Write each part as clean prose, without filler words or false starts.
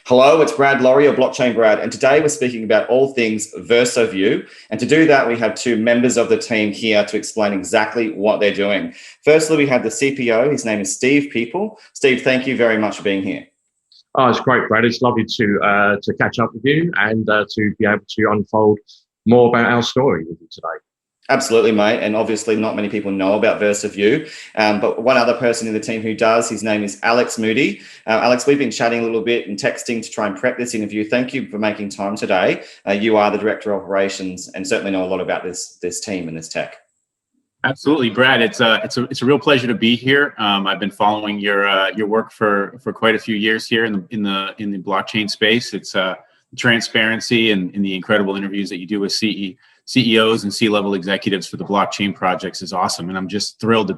Hello, it's Brad Laurie, or Blockchain Brad, and today we're speaking about all things VersoView. And to do that, we have two members of the team here to explain exactly what they're doing. Firstly, we have the CPO. His name is Steve Peaple. Steve, thank you very much for being here. Oh, it's great, Brad. It's lovely to catch up with you and to be able to unfold more about our story with you today. Absolutely, mate. And obviously not many people know about VersoView, but one other person in the team who does, his name is Alex Moody. Alex, we've been chatting a little bit and texting to try and prep this interview. Thank you for making time today. You are the Director of Operations and certainly know a lot about this team and this tech. Absolutely, Brad. It's a real pleasure to be here. I've been following your work for quite a few years here in the blockchain space. It's transparency and the incredible interviews that you do with CEOs and C-level executives for the blockchain projects is awesome, and I'm just thrilled to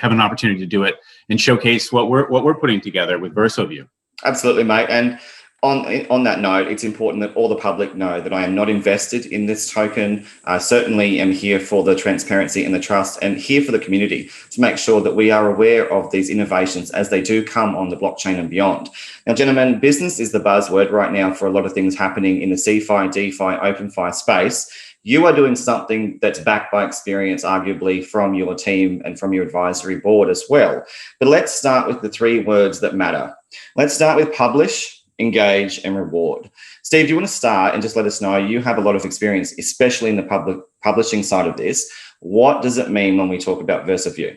have an opportunity to do it and showcase what we're putting together with VersoView. Absolutely, mate. And on that note, it's important that all the public know that I am not invested in this token. I certainly am here for the transparency and the trust, and here for the community to make sure that we are aware of these innovations as they do come on the blockchain and beyond. Now, gentlemen, business is the buzzword right now for a lot of things happening in the CeFi, DeFi, OpenFi space. You are doing something that's backed by experience, arguably, from your team and from your advisory board as well. But let's start with the three words that matter. Let's start with publish, engage, and reward. Steve, do you want to start and just let us know, you have a lot of experience, especially in the publishing side of this. What does it mean when we talk about VersoView?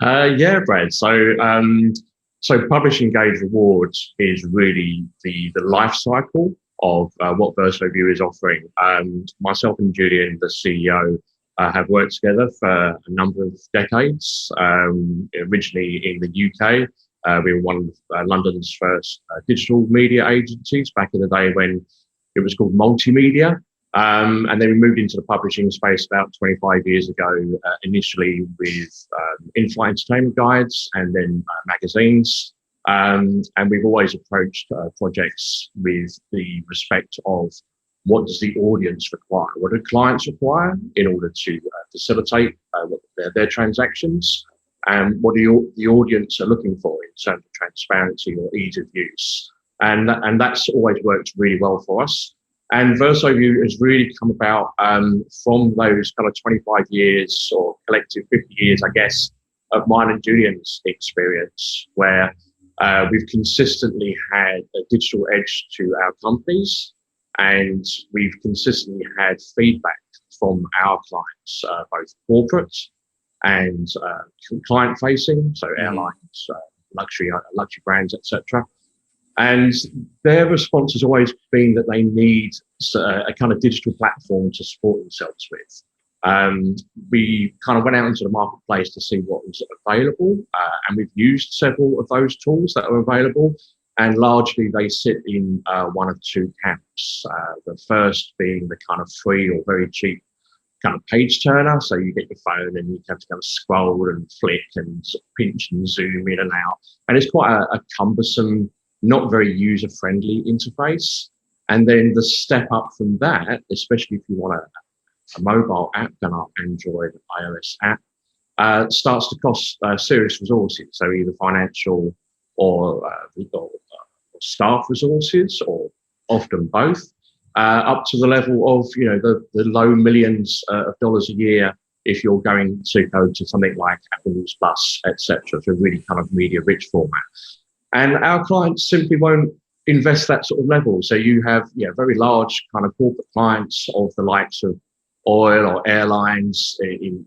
Yeah, Brad. So publish, engage, reward is really the life cycle of what VersoView is offering. Myself and Julian, the CEO, have worked together for a number of decades. Originally in the UK, we were one of London's first digital media agencies back in the day when it was called multimedia. And then we moved into the publishing space about 25 years ago, initially with in-flight entertainment guides and then magazines. And we've always approached projects with the respect of what does the audience require? What do clients require in order to facilitate their transactions? And what the audience are looking for in terms of transparency or ease of use. And that's always worked really well for us. And VersoView has really come about from those kind of 25 years or collective 50 years, I guess, of mine and Julian's experience, where we've consistently had a digital edge to our companies, and we've consistently had feedback from our clients, both corporate and client-facing, so airlines, luxury brands, etc. And their response has always been that they need a kind of digital platform to support themselves with. We kind of went out into the marketplace to see what was available, and we've used several of those tools that are available, and largely they sit in one of two camps. The first being the kind of free or very cheap kind of page turner, so you get your phone and you have to kind of scroll and flick and sort of pinch and zoom in and out, and it's quite a cumbersome, not very user-friendly interface. And then the step up from that, especially if you want a mobile app, an Android, iOS app, starts to cost serious resources. So either financial or staff resources, or often both, up to the level of the low millions of dollars a year if you're going to go to something like Apple News Plus, etc. So really kind of media rich format. And our clients simply won't invest that sort of level. So you have very large kind of corporate clients of the likes of oil or airlines, in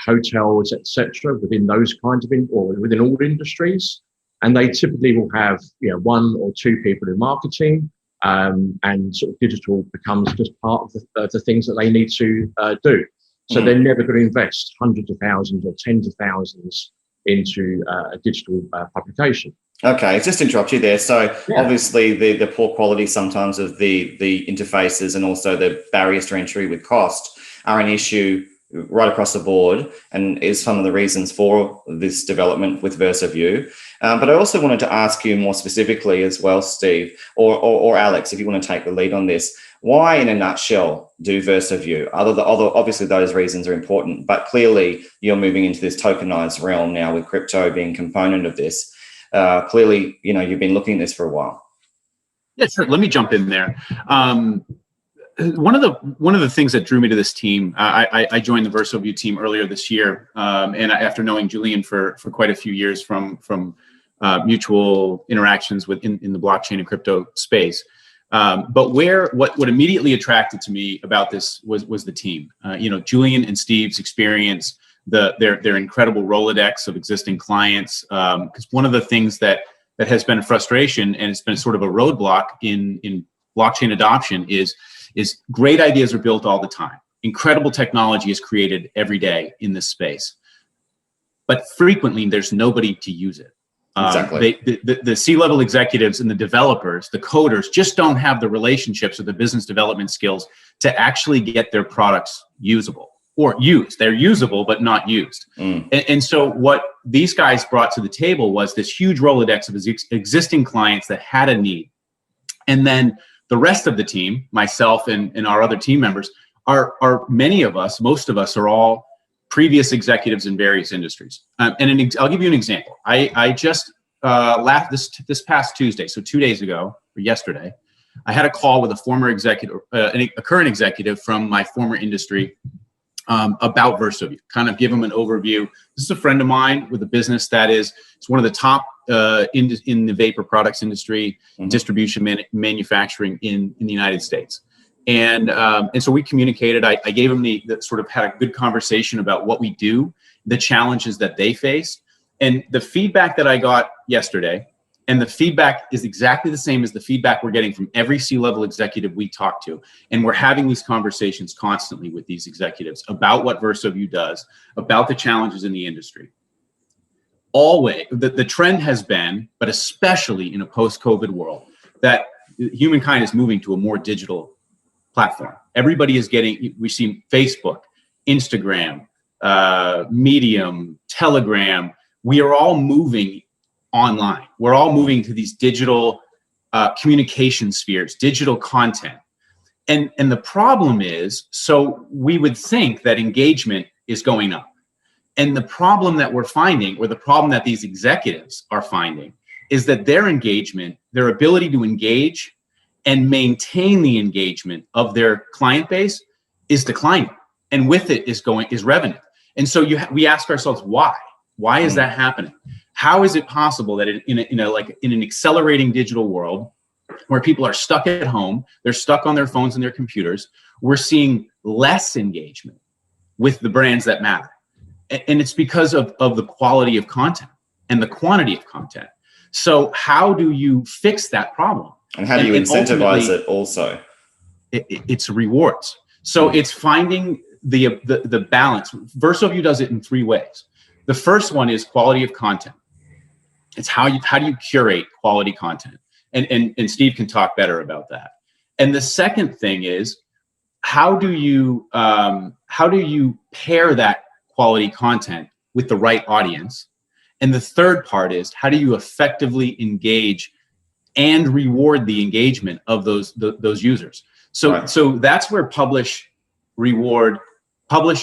hotels, etc. Within those kinds of or within all industries, and they typically will have one or two people in marketing, and sort of digital becomes just part of the things that they need to do. So they're never going to invest hundreds of thousands or tens of thousands into a digital publication. Okay, just interrupt you there. So obviously the poor quality sometimes of the interfaces and also the barriers to entry with cost are an issue right across the board, and is some of the reasons for this development with VersoView. But I also wanted to ask you more specifically as well, Steve, or Alex, if you want to take the lead on this. Why, in a nutshell, do VersoView? Although obviously those reasons are important, but clearly you're moving into this tokenized realm now with crypto being a component of this. clearly, you've been looking at this for a while. Yeah, sure. Let me jump in there. One of the things that drew me to this team, I joined the VersoView team earlier this year, and after knowing Julian for quite a few years from mutual interactions in the blockchain and crypto space. But what immediately attracted to me about this was the team. Julian and Steve's experience, their incredible Rolodex of existing clients. Because one of the things that has been a frustration, and it's been sort of a roadblock in blockchain adoption, is great ideas are built all the time. Incredible technology is created every day in this space, but frequently there's nobody to use it. Exactly. The C-level executives and the developers, the coders, just don't have the relationships or the business development skills to actually get their products usable or used. They're usable, but not used. And so what these guys brought to the table was this huge Rolodex of existing clients that had a need. And then the rest of the team, myself and our other team members, are many of us, most of us are all previous executives in various industries. And I'll give you an example. I just this past Tuesday, so 2 days ago or yesterday, I had a call with a former executive, a current executive from my former industry about VersoView. Kind of give him an overview. This is a friend of mine with a business that it's one of the top in the vapor products industry, distribution, manufacturing in the United States. And so we communicated. I gave him the sort of had a good conversation about what we do, the challenges that they face, and the feedback that I got yesterday. And the feedback is exactly the same as the feedback we're getting from every C-level executive we talk to. And we're having these conversations constantly with these executives about what VersoView does, about the challenges in the industry. Always, the trend has been, but especially in a post-COVID world, that humankind is moving to a more digital platform. Everybody is we've seen Facebook, Instagram, Medium, Telegram. We are all moving online. We're all moving to these digital communication spheres, digital content. And the problem is, so we would think that engagement is going up. And the problem that we're finding, or the problem that these executives are finding, is that their engagement, their ability to engage and maintain the engagement of their client base is declining. And with it is revenue. And so we ask ourselves, why? Why is that happening? How is it possible that in an accelerating digital world where people are stuck at home, they're stuck on their phones and their computers, we're seeing less engagement with the brands that matter? And it's because of the quality of content and the quantity of content. So how do you fix that problem? And how do you incentivize it also? It's rewards. So it's finding the balance. VersoView does it in 3 ways. The first one is quality of content. It's how do you curate quality content? And Steve can talk better about that. And the second thing is how do you pair that quality content with the right audience? And the third part is how do you effectively engage and reward the engagement of those users? So right. So that's where publish,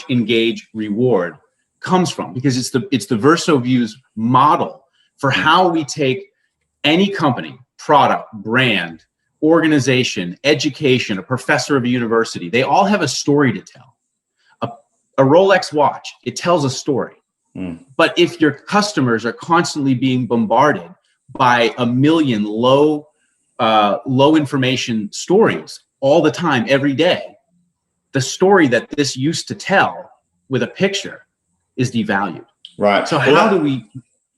engage, reward comes from, because it's the VersoView's model for how we take any company, product, brand, organization, education, a professor of a university. They all have a story to tell. A Rolex watch, it tells a story. But if your customers are constantly being bombarded by a million low information stories all the time, every day, the story that this used to tell with a picture is devalued. Right. So how do we?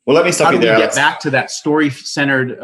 Well, let me stop you there. How do we get back to that story-centered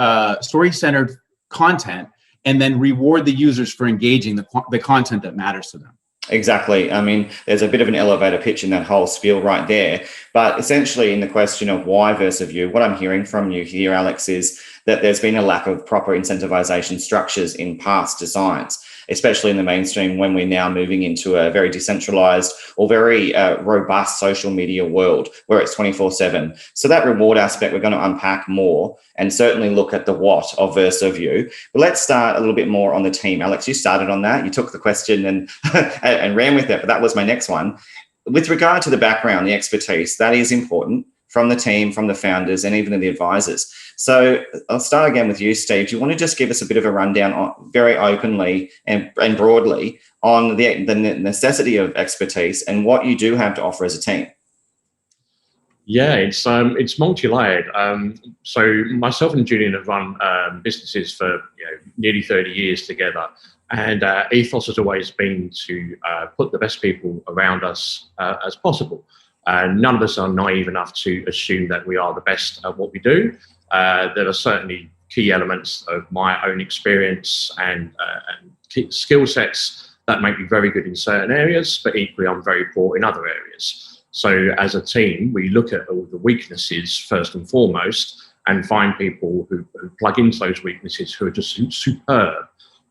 content, and then reward the users for engaging the content that matters to them? Exactly. I mean, there's a bit of an elevator pitch in that whole spiel right there. But essentially, in the question of why VersoView, what I'm hearing from you here, Alex, is that there's been a lack of proper incentivization structures in past designs, especially in the mainstream, when we're now moving into a very decentralized or very robust social media world where it's 24/7. So that reward aspect, we're going to unpack more and certainly look at the what of VersoView. But let's start a little bit more on the team. Alex, you started on that. You took the question and and ran with it, but that was my next one. With regard to the background, the expertise, that is important from the team, from the founders, and even the advisors. So I'll start again with you, Steve. Do you want to just give us a bit of a rundown very openly and broadly on the necessity of expertise and what you do have to offer as a team? Yeah, it's multi-layered. So myself and Julian have run businesses for nearly 30 years together, and ethos has always been to put the best people around us as possible. None of us are naive enough to assume that we are the best at what we do. There are certainly key elements of my own experience and skill sets that make me very good in certain areas, but equally I'm very poor in other areas. So as a team, we look at all the weaknesses first and foremost and find people who plug into those weaknesses who are just superb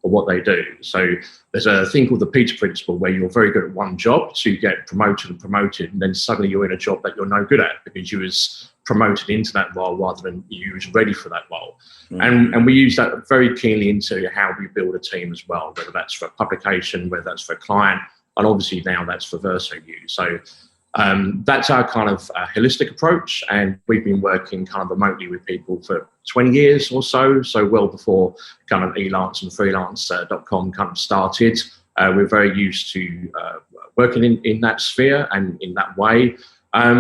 at what they do. So there's a thing called the Peter principle, where you're very good at one job, so you get promoted, and then suddenly you're in a job that you're no good at because you was promoted into that role rather than you was ready for that role. And we use that very keenly into how we build a team as well, whether that's for a publication, whether that's for a client, and obviously now that's for VersoView. So that's our kind of holistic approach, and we've been working kind of remotely with people for 20 years or so well before kind of elance and freelance.com kind of started. We're very used to working in that sphere and in that way.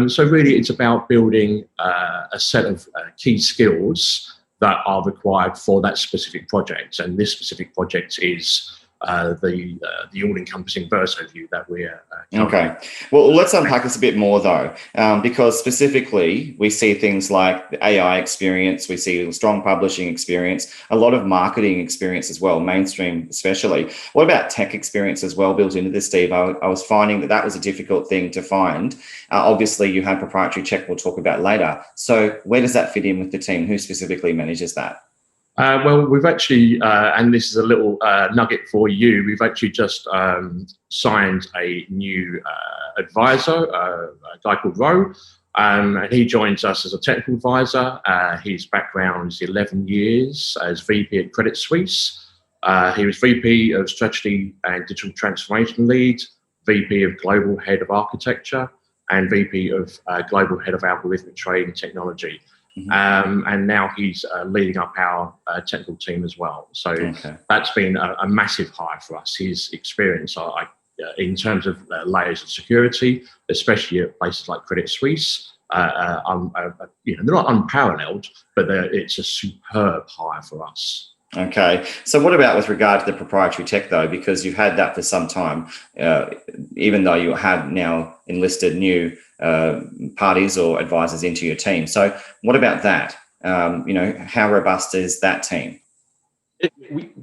So really it's about building a set of key skills that are required for that specific project, and this specific project is the all-encompassing VersoView that we're okay. Well, let's unpack this a bit more though, because specifically we see things like the AI experience, we see strong publishing experience, a lot of marketing experience as well, mainstream especially. What about tech experience as well built into this, Steve? I was finding that was a difficult thing to find. Obviously, you have proprietary tech we'll talk about later. So where does that fit in with the team? Who specifically manages that? Well, we've actually, and this is a little nugget for you, we've actually just signed a new advisor, a guy called Ro, and he joins us as a technical advisor. His background is 11 years as VP at Credit Suisse. He was VP of Strategy and Digital Transformation Lead, VP of Global Head of Architecture, and VP of Global Head of Algorithmic Trade and Technology. And now he's leading up our technical team as well. So that's been a massive hire for us. His experience in terms of layers of security, especially at places like Credit Suisse, they're not unparalleled, but it's a superb hire for us. Okay. So what about with regard to the proprietary tech though, because you've had that for some time, even though you have now enlisted new parties or advisors into your team. So what about that? How robust is that team?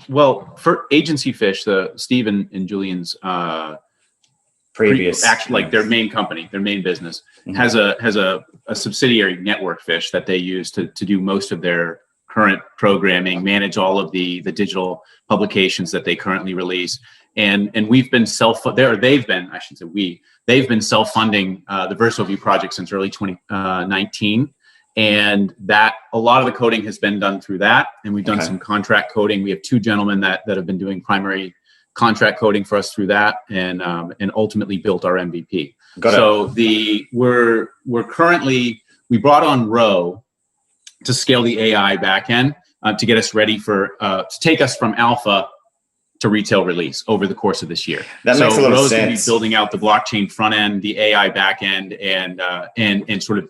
Well, for Agency Fish, Steve and Julian's previous, actually, like their main company, their main business has a subsidiary Network Fish that they use to do most of their current programming, manage all of the digital publications that they currently release. And we've been they've been self-funding the VersoView project since early 2019. And that a lot of the coding has been done through that. And we've done some contract coding. We have two gentlemen that have been doing primary contract coding for us through that, and ultimately built our MVP. We brought on Ro to scale the AI backend to get us ready to take us from alpha to retail release over the course of this year. That makes a lot of sense. Ro's going to be building out the blockchain front end, the AI back end, and sort of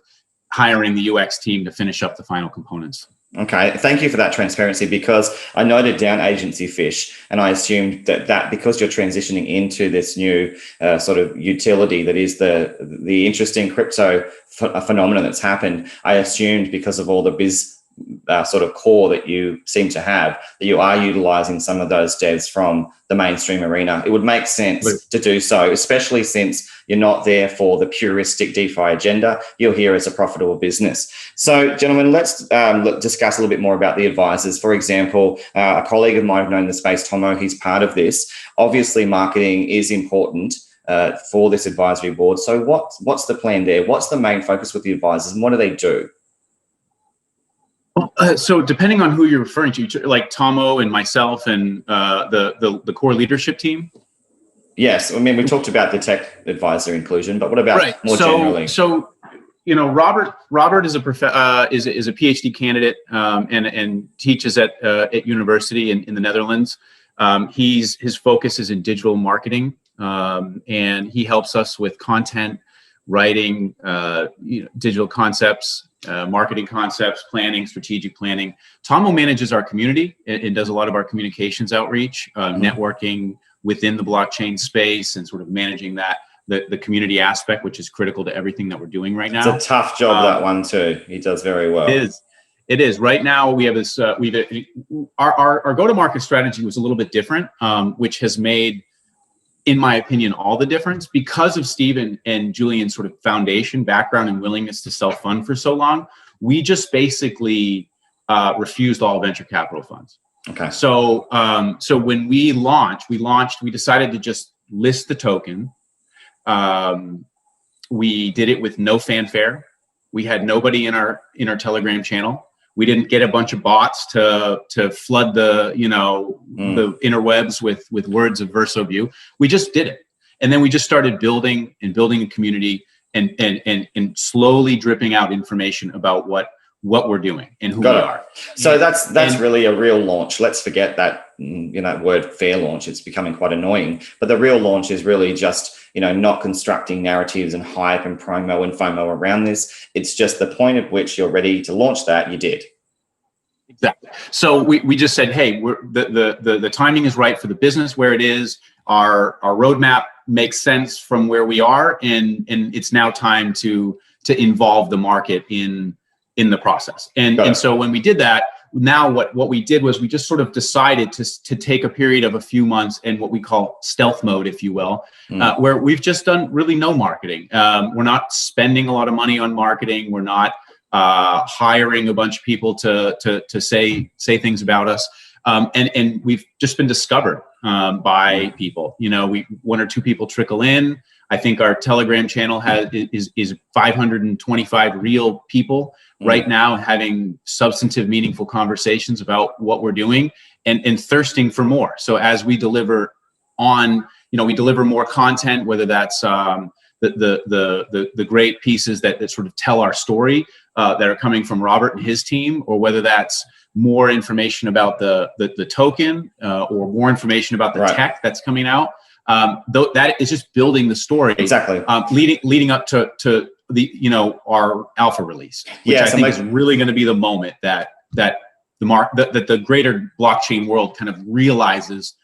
hiring the UX team to finish up the final components. Okay, thank you for that transparency, because I noted down Agency Fish and I assumed that because you're transitioning into this new sort of utility that is the interesting crypto phenomenon that's happened, I assumed because of all the biz sort of core that you seem to have, that you are utilizing some of those devs from the mainstream arena. It would make sense to do so, especially since you're not there for the puristic DeFi agenda. You're here as a profitable business. So, gentlemen, let's discuss a little bit more about the advisors. For example, a colleague of mine I've known in the space, Tomo, he's part of this. Obviously, marketing is important for this advisory board. So what's the plan there? What's the main focus with the advisors, and what do they do? So depending on who you're referring to, like Tomo and myself and the core leadership team? Yes. I mean, we talked about the tech advisor inclusion, but what about more generally? So Robert is a is a PhD candidate and teaches at university in the Netherlands. His focus is in digital marketing, and he helps us with content writing, digital concepts, marketing concepts, planning, strategic planning. Tomo manages our community and does a lot of our communications outreach, networking within the blockchain space, and sort of managing that. The community aspect, which is critical to everything that we're doing right now. It's a tough job, that one too. He does very well. It is. Right now, we have this. Our go-to-market strategy was a little bit different, which has made, in my opinion, all the difference because of Stephen and Julian's sort of foundation, background, and willingness to self-fund for so long. We just basically refused all venture capital funds. Okay. So when we decided to just list the token. We did it with no fanfare. We had nobody in our Telegram channel. We didn't get a bunch of bots to flood the the interwebs with words of VersoView. We just did it, and then we just started building a community and slowly dripping out information about what we're doing and who we are. So that's really a real launch. Let's forget that word fair launch. It's becoming quite annoying. But the real launch is really just not constructing narratives and hype and promo and FOMO around this. It's just the point at which you're ready to launch that. You did. Exactly. So we just said, hey, the timing is right for the business where it is. Our roadmap makes sense from where we are, and it's now time to involve the market in the process. And so when we did that, now what we did was we just sort of decided to take a period of a few months and what we call stealth mode, if you will, where we've just done really no marketing. We're not spending a lot of money on marketing. We're not hiring a bunch of people to say things about us. And we've just been discovered by people. One or two people trickle in. I think our Telegram channel is 525 real people right now having substantive, meaningful conversations about what we're doing and thirsting for more. So as we deliver we deliver more content, whether that's the great pieces that sort of tell our story that are coming from Robert and his team, or whether that's more information about the token or more information about the tech that's coming out. That is just building the story. Exactly. Leading up to the our alpha release, which I think is really going to be the moment that the greater blockchain world kind of realizes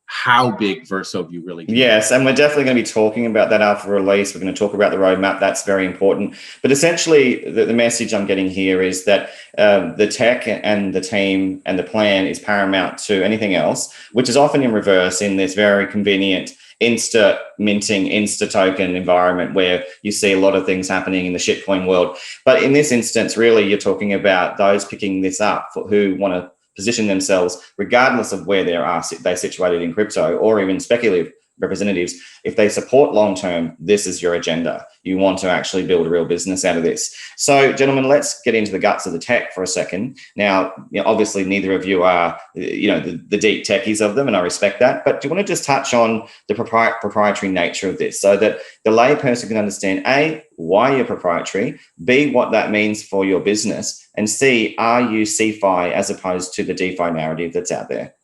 how big VersoView really is. Yes, and we're definitely going to be talking about that alpha release. We're going to talk about the roadmap. That's very important. But essentially, the message I'm getting here is that the tech and the team and the plan is paramount to anything else, which is often in reverse in this very convenient insta minting, insta token environment where you see a lot of things happening in the shitcoin world. But in this instance, really, you're talking about those picking this up who want to position themselves, regardless of where they're situated in crypto or even speculative representatives. If they support long-term, this is your agenda. You want to actually build a real business out of this. So, gentlemen, let's get into the guts of the tech for a second. Now, obviously, neither of you are, the deep techies of them, and I respect that. But do you want to just touch on the proprietary nature of this so that the layperson can understand, A, why you're proprietary, B, what that means for your business, and C, are you CeFi as opposed to the DeFi narrative that's out there?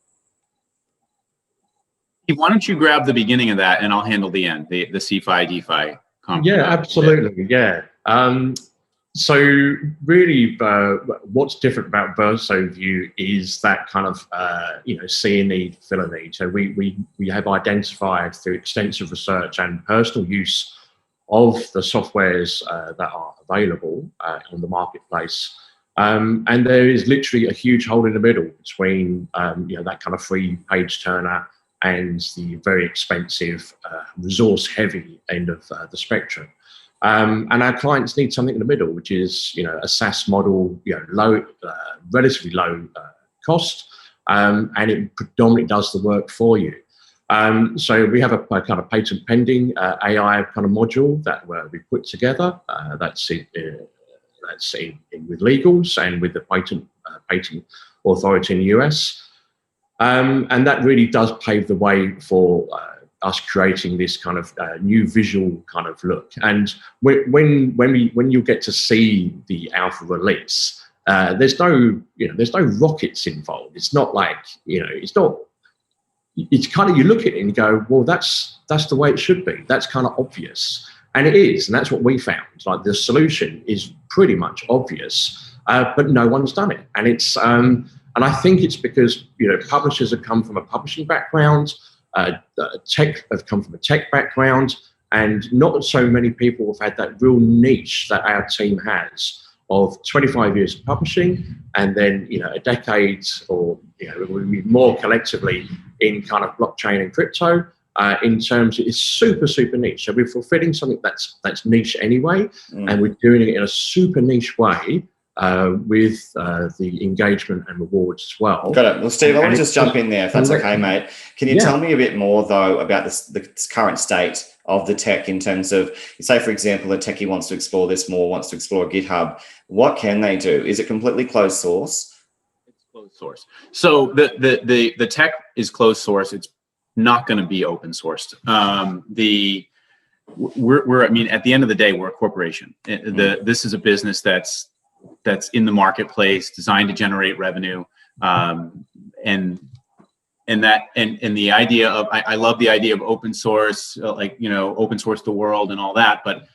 Why don't you grab the beginning of that, and I'll handle the end, the CeFi DeFi. Yeah, absolutely. Yeah. So really, what's different about VersoView is that kind of see a need, fill a need. So we have identified through extensive research and personal use of the softwares that are available on the marketplace. And there is literally a huge hole in the middle between that kind of free page turner and the very expensive, resource-heavy end of the spectrum. And our clients need something in the middle, which is a SaaS model, low, relatively low cost, and it predominantly does the work for you. So we have a kind of patent pending AI kind of module that we put together. That's in with legals and with the patent authority in the US. And that really does pave the way for us creating this kind of new visual kind of look. And when you get to see the alpha release, there's no rockets involved. It's not like, it's not. It's kind of, you look at it and you go, well, that's the way it should be. That's kind of obvious, and it is, and that's what we found. Like, the solution is pretty much obvious, but no one's done it, and it's and I think it's because publishers have come from a publishing background, tech have come from a tech background, and not so many people have had that real niche that our team has of 25 years of publishing, and then a decade or more collectively in kind of blockchain and crypto. In terms, it's super niche. So we're fulfilling something that's niche anyway, and we're doing it in a super niche way with the engagement and rewards as well. Got it. Well, Steve, I want to just jump in there, if that's okay, mate. Can you tell me a bit more, though, about the current state of the tech in terms of, say, for example, a techie wants to explore this more, wants to explore GitHub. What can they do? Is it completely closed source? It's closed source. So the tech is closed source. It's not going to be open sourced. We're I mean, at the end of the day, we're a corporation. This is a business that's in the marketplace, designed to generate revenue, and the idea of, I love the idea of open source, open source the world and all that, but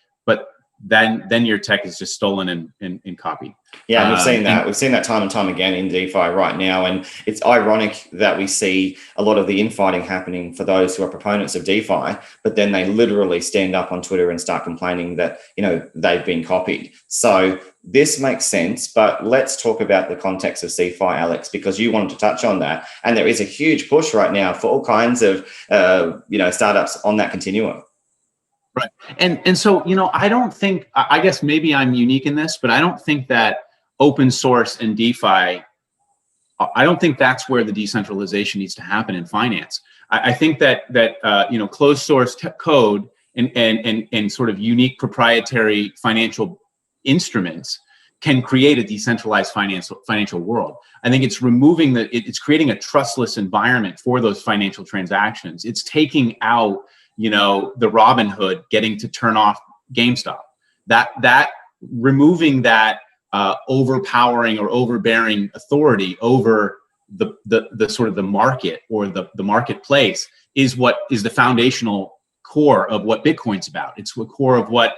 then your tech is just stolen and copied. Yeah, we've seen that. We've seen that time and time again in DeFi right now. And it's ironic that we see a lot of the infighting happening for those who are proponents of DeFi, but then they literally stand up on Twitter and start complaining that, they've been copied. So this makes sense, but let's talk about the context of CeFi, Alex, because you wanted to touch on that. And there is a huge push right now for all kinds of, startups on that continuum. Right. And so, I don't think, I guess maybe I'm unique in this, but I don't think that open source and DeFi, I don't think that's where the decentralization needs to happen in finance. I think that closed source code and sort of unique proprietary financial instruments can create a decentralized financial world. I think it's removing it's creating a trustless environment for those financial transactions. It's taking out the Robin Hood getting to turn off GameStop, that removing that overpowering or overbearing authority over the sort of the market or the marketplace is what is the foundational core of what Bitcoin's about. It's the core of what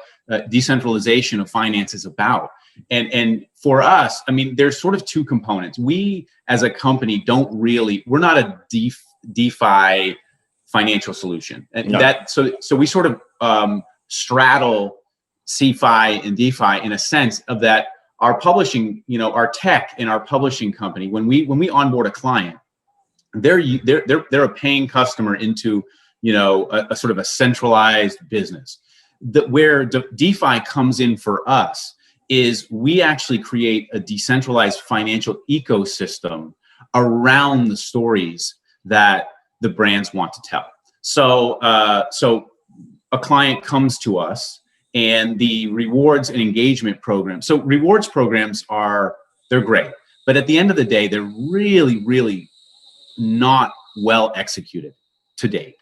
decentralization of finance is about. And for us, I mean, there's sort of two components. We as a company we're not a DeFi financial solution, and so we sort of straddle CeFi and DeFi in a sense of that. Our publishing, our tech and our publishing company, when we onboard a client, they're a paying customer into a sort of a centralized business. Where DeFi comes in for us is we actually create a decentralized financial ecosystem around the stories that the brands want to tell. So a client comes to us, and the rewards and engagement program. So rewards programs they're great, but at the end of the day, they're really, really not well executed to date.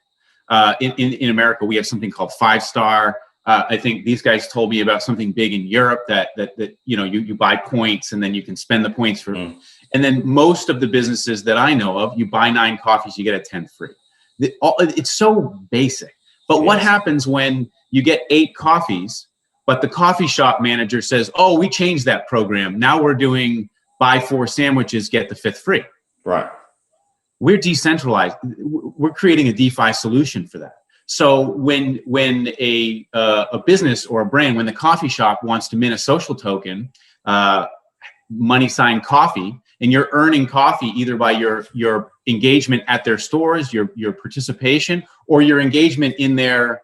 In America, we have something called 5-star. I think these guys told me about something big in Europe that you buy points and then you can spend the points for. And then most of the businesses that I know of, you buy 9 coffees, you get a 10 free. It's so basic. But what happens when you get 8 coffees, but the coffee shop manager says, "Oh, we changed that program. Now we're doing buy 4 sandwiches, get the 5th free." Right. We're decentralized. We're creating a DeFi solution for that. So when a business or a brand, when the coffee shop wants to mint a social token, money sign coffee, and you're earning coffee either by your engagement at their stores, your participation, or your engagement in their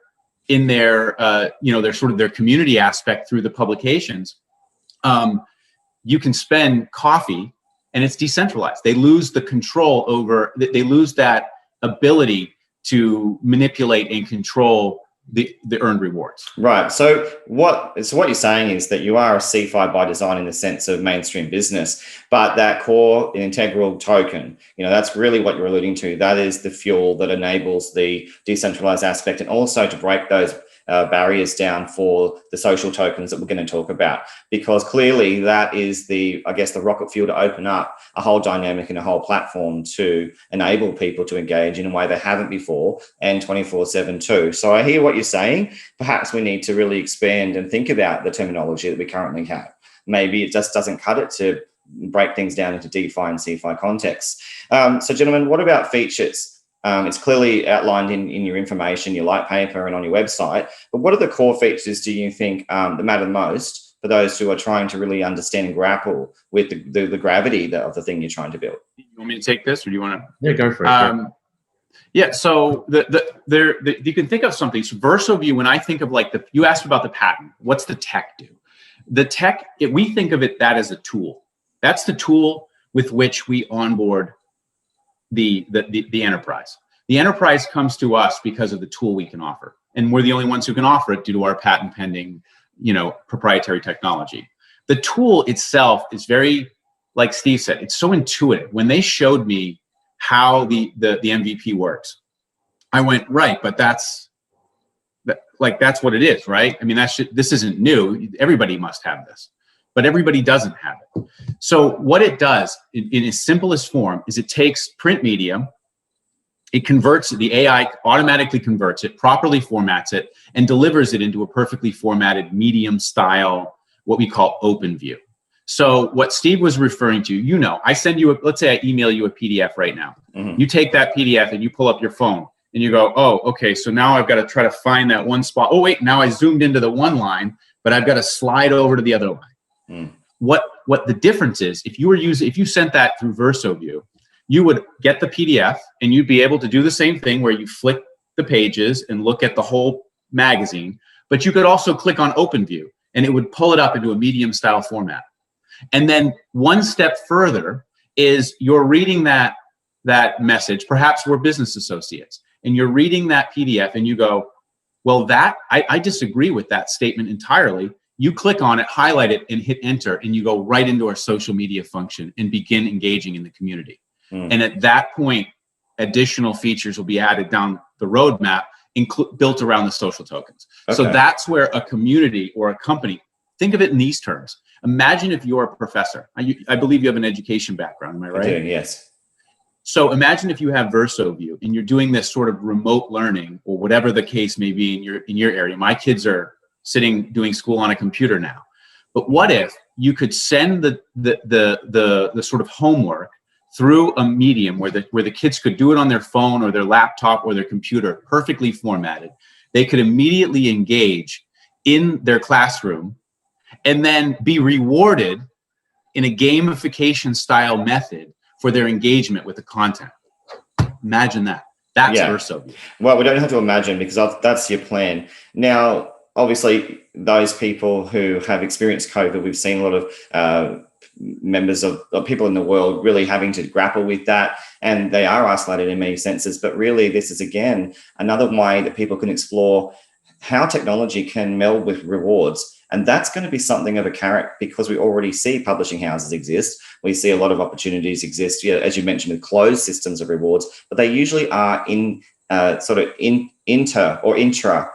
sort of their community aspect through the publications, you can spend coffee, and it's decentralized. They lose the control over. They lose that ability to manipulate and control the earned rewards. Right. So what you're saying is that you are a CeFi by design in the sense of mainstream business, but that core integral token, that's really what you're alluding to. That is the fuel that enables the decentralized aspect, and also to break those barriers down for the social tokens that we're going to talk about, because clearly that is the rocket fuel to open up a whole dynamic and a whole platform to enable people to engage in a way they haven't before, and 24/7 too. So I hear what you're saying. Perhaps we need to really expand and think about the terminology that we currently have. Maybe it just doesn't cut it to break things down into DeFi and CeFi contexts. So gentlemen, what about features? It's clearly outlined in your information, your light paper, and on your website. But what are the core features do you think that matter the most for those who are trying to really understand and grapple with the gravity of the thing you're trying to build? You want me to take this, or do you want to? Yeah, go for it. Yeah. So you can think of something. So VersoView, when I think of you asked about the patent, what's the tech do? The tech, we think of that as a tool. That's the tool with which we onboard the enterprise. The enterprise comes to us because of the tool we can offer, and we're the only ones who can offer it due to our patent pending, proprietary technology. The tool itself is very, like Steve said, it's so intuitive. When they showed me how the MVP works, I went, right, but that's what it is, right? I mean, this isn't new. Everybody must have this, but everybody doesn't have it. So what it does in its simplest form is it takes print media, it converts it, the AI automatically converts it, properly formats it, and delivers it into a perfectly formatted medium style, what we call open view. So what Steve was referring to, I send you, let's say I email you a PDF right now. Mm-hmm. You take that PDF and you pull up your phone and you go, oh, okay, so now I've got to try to find that one spot. Oh, wait, now I zoomed into the one line, but I've got to slide over to the other line. Mm. What the difference is, if you sent that through VersoView, you would get the PDF and you'd be able to do the same thing where you flick the pages and look at the whole magazine, but you could also click on open view and it would pull it up into a medium style format. And then one step further is you're reading that message, perhaps we're business associates, and you're reading that PDF and you go, well, I disagree with that statement entirely. You click on it, highlight it, and hit enter, and you go right into our social media function and begin engaging in the community. Mm. And at that point, additional features will be added down the roadmap, built around the social tokens. Okay. So that's where a community or a company, think of it in these terms. Imagine if you're a professor. I believe you have an education background, am I right? I do, yes. So imagine if you have VersoView and you're doing this sort of remote learning or whatever the case may be in your area. My kids are doing school on a computer now. But what if you could send the sort of homework through a medium where the kids could do it on their phone or their laptop or their computer, perfectly formatted. They could immediately engage in their classroom and then be rewarded in a gamification style method for their engagement with the content. Imagine that. That's VersoView. Well, we don't have to imagine, because that's your plan. Now, obviously, those people who have experienced COVID, we've seen a lot of members of people in the world really having to grapple with that, and they are isolated in many senses. But really, this is, again, another way that people can explore how technology can meld with rewards. And that's going to be something of a carrot, because we already see publishing houses exist. We see a lot of opportunities exist, as you mentioned, with closed systems of rewards, but they usually are in inter or intra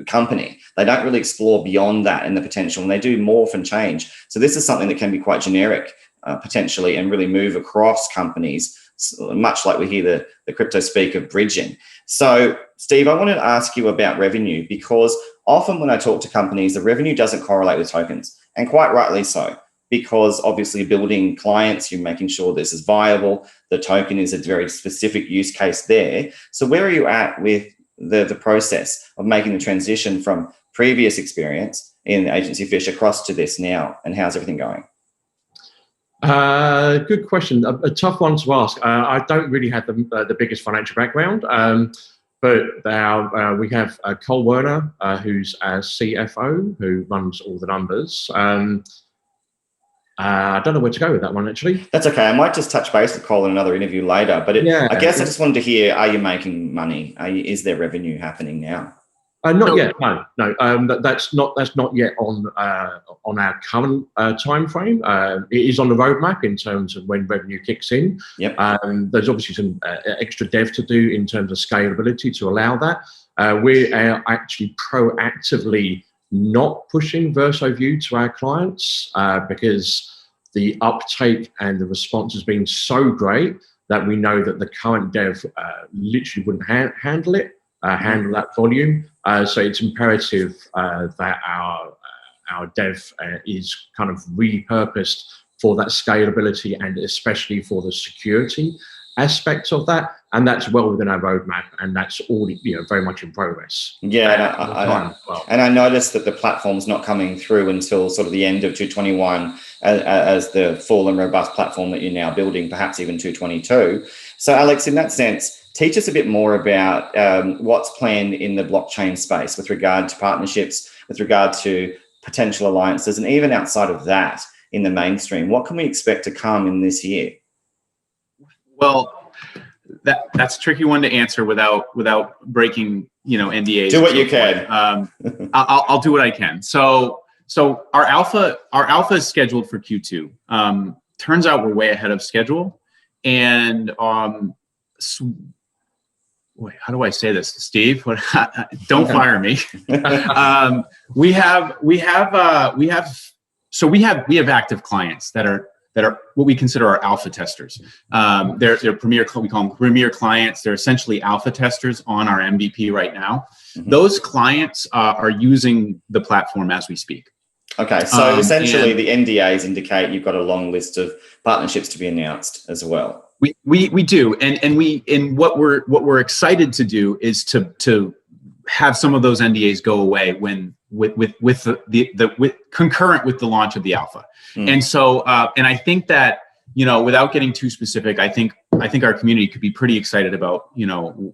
company. They don't really explore beyond that and the potential, and they do morph and change. So this is something that can be quite generic potentially, and really move across companies, much like we hear the crypto speak of bridging. So Steve, I wanted to ask you about revenue, because often when I talk to companies, the revenue doesn't correlate with tokens, and quite rightly so, because obviously building clients, you're making sure this is viable. The token is a very specific use case there. So where are you at with the process of making the transition from previous experience in Agency Fish across to this now, and how's everything going? Good question. A tough one to ask. I don't really have the biggest financial background, but we have Cole Werner, who's our CFO, who runs all the numbers. I don't know where to go with that one, actually. That's okay. I might just touch base with Cole in another interview later. But I guess I just wanted to hear, are you making money? Is there revenue happening now? Not yet. No. That's not yet on our current time frame. It is on the roadmap in terms of when revenue kicks in. Yep. There's obviously some extra dev to do in terms of scalability to allow that. We are actually proactively not pushing VersoView to our clients because the uptake and the response has been so great that we know that the current dev literally wouldn't handle it. Handle that volume. So it's imperative that our dev is kind of repurposed for that scalability and especially for the security aspects of that. And that's well within our roadmap, and that's all very much in progress. Yeah, and I noticed that the platform's not coming through until sort of the end of 221 as the full and robust platform that you're now building, perhaps even 222. So Alex, in that sense, teach us a bit more about what's planned in the blockchain space with regard to partnerships, with regard to potential alliances, and even outside of that in the mainstream. What can we expect to come in this year? Well, that's a tricky one to answer without breaking NDAs. Do what you can. I'll do what I can. So our alpha is scheduled for Q2. Turns out we're way ahead of schedule, and wait, how do I say this, Steve? Don't fire me. We have active clients that are what we consider our alpha testers. They're premier. We call them premier clients. They're essentially alpha testers on our MVP right now. Mm-hmm. Those clients are using the platform as we speak. Okay, so essentially the NDAs indicate you've got a long list of partnerships to be announced as well. We do, and what we're excited to do is to have some of those NDAs go away when with concurrent with the launch of the alpha. And so and I think that without getting too specific, I think our community could be pretty excited about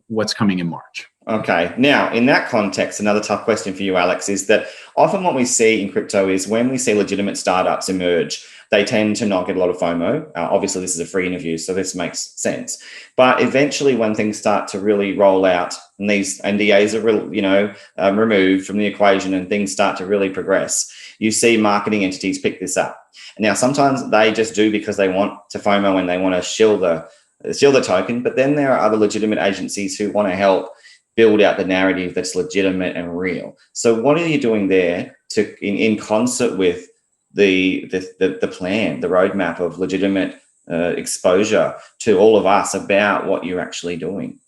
what's coming in March. Okay. Now, in that context, another tough question for you, Alex, is that often what we see in crypto is when we see legitimate startups emerge, they tend to not get a lot of FOMO. Obviously, this is a free interview, so this makes sense. But eventually, when things start to really roll out and these NDAs are removed from the equation and things start to really progress, you see marketing entities pick this up. Now, sometimes they just do because they want to FOMO and they want to shill the token. But then there are other legitimate agencies who want to help build out the narrative that's legitimate and real. So what are you doing there to in concert with the plan, the roadmap of legitimate exposure to all of us about what you're actually doing?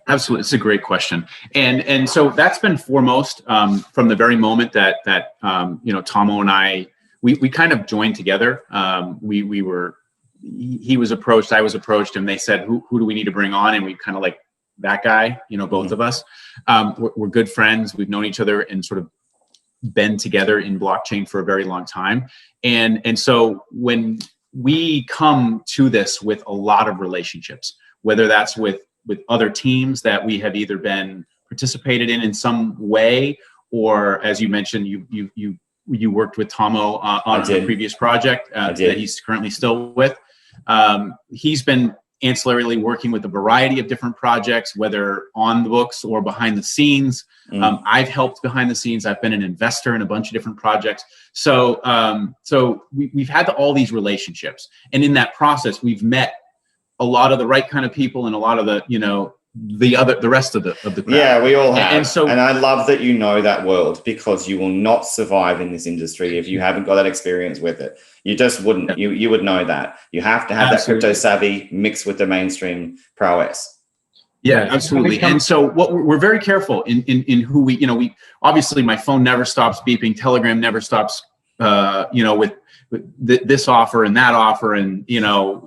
Absolutely, it's a great question, and so that's been foremost from the very moment that Tomo and I we kind of joined together. He was approached, I was approached, and they said, who do we need to bring on? And we kind of like that guy, both of us. We're good friends. We've known each other and sort of been together in blockchain for a very long time. And so when we come to this with a lot of relationships, whether that's with other teams that we have either been participated in some way, or as you mentioned, you worked with Tomo on a previous project that he's currently still with. He's been ancillarily working with a variety of different projects, whether on the books or behind the scenes. I've helped behind the scenes. I've been an investor in a bunch of different projects. So we've had all these relationships, and in that process, we've met a lot of the right kind of people and a lot of the the rest of the crowd. Yeah, we all have. And I love that you know that world, because you will not survive in this industry if you haven't got that experience with it. You just wouldn't. You would know that. You have to have that crypto savvy mixed with the mainstream prowess. Yeah, absolutely. And so what we're very careful in who we obviously my phone never stops beeping, Telegram never stops with this offer and that offer and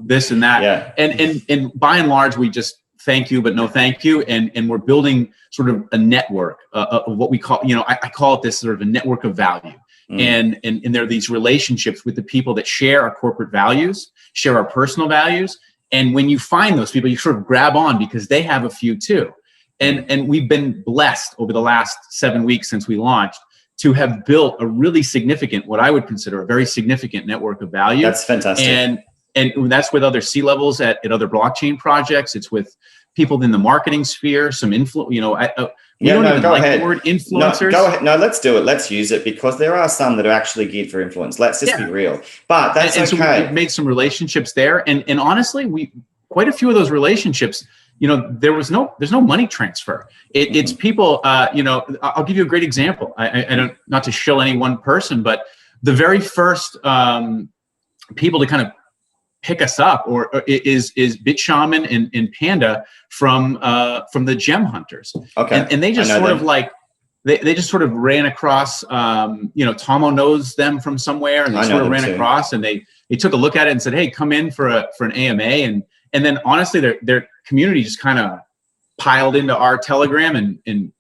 this and that. Yeah. And by and large we just thank you but no thank you, and we're building sort of a network of what we call I call it this sort of a network of value. And there are these relationships with the people that share our corporate values, share our personal values. And when you find those people, you sort of grab on because they have a few too. And we've been blessed over the last 7 weeks since we launched to have built a really significant, what I would consider a very significant network of value. That's fantastic. And that's with other C-levels at other blockchain projects. It's with people in the marketing sphere, some influence, we don't even go like ahead. the word influencers. No, go ahead. No, let's do it. Let's use it, because there are some that are actually geared for influence. Let's just be real. But that's and okay. So we've made some relationships there. And honestly, quite a few of those relationships, there's no money transfer. It's people, I'll give you a great example. I don't, not to shill any one person, but the very first people to kind of pick us up is Bit Shaman and Panda from the Gem Hunters. Okay. And they just sort of like, they just sort of ran across, Tomo knows them from somewhere, and they sort of ran across, and they took a look at it and said, hey, come in for an AMA. And then honestly, their community just kind of piled into our Telegram and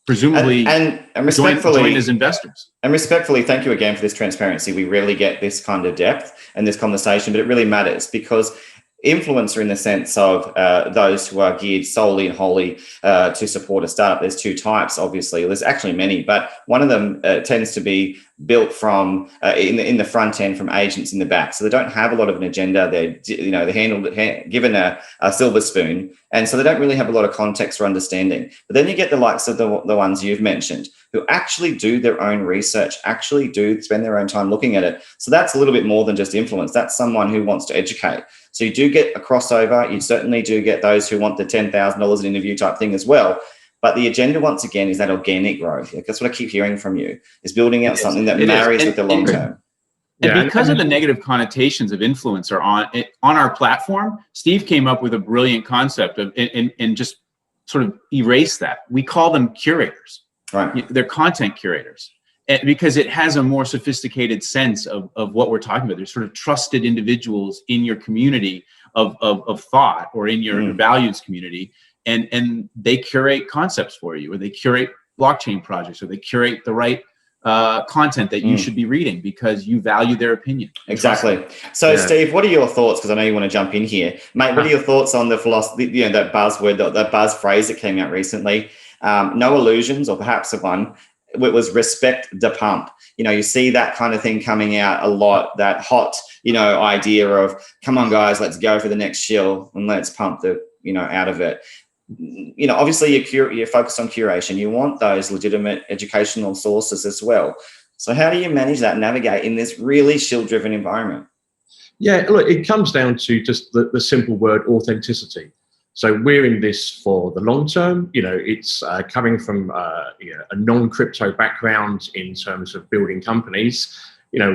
presumably and respectfully joined as investors. And respectfully, thank you again for this transparency. We rarely get this kind of depth and this conversation, but it really matters, because influencer, in the sense of those who are geared solely and wholly to support a startup, there's two types, obviously. There's actually many, but one of them tends to be built from in the front end, from agents in the back. So they don't have a lot of an agenda. They're given a silver spoon, and so they don't really have a lot of context or understanding. But then you get the likes of the ones you've mentioned, who actually do their own research, actually do spend their own time looking at it. So that's a little bit more than just influence. That's someone who wants to educate. So you do get a crossover. You certainly do get those who want the $10,000 an interview type thing as well. But the agenda, once again, is that organic growth. That's what I keep hearing from you, is building out something that marries with the long term. And because of the negative connotations of influencer on our platform, Steve came up with a brilliant concept of and just sort of erase that. We call them curators. Right. They're content curators. Because it has a more sophisticated sense of what we're talking about. There's sort of trusted individuals in your community of thought, or in your values community, and they curate concepts for you, or they curate blockchain projects, or they curate the right content that you should be reading because you value their opinion. Exactly. So, Steve, what are your thoughts? Because I know you want to jump in here, mate. What are your thoughts on the philosophy? That buzzword, that buzz phrase that came out recently. No illusions, or perhaps the one. It was respect the pump. You see that kind of thing coming out a lot, that hot, idea of, come on, guys, let's go for the next shill and let's pump the, out of it. Obviously you're focused on curation. You want those legitimate educational sources as well. So how do you manage that, navigate in this really shill-driven environment? Yeah, look, it comes down to just the simple word authenticity. So we're in this for the long term. It's coming from a non-crypto background in terms of building companies.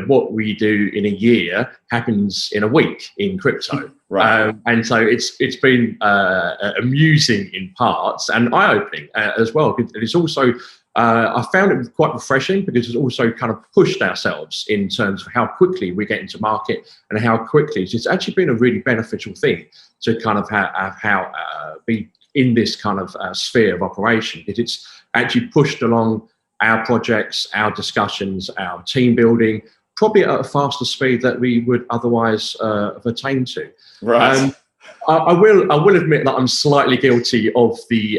What we do in a year happens in a week in crypto. Right. And so it's been amusing in parts and eye-opening as well. It's also, I found it quite refreshing, because it's also kind of pushed ourselves in terms of how quickly we get into market and how quickly. So it's actually been a really beneficial thing to kind of be in this kind of sphere of operation. It's actually pushed along our projects, our discussions, our team building, probably at a faster speed that we would otherwise have attained to. Right. I will admit that I'm slightly guilty of the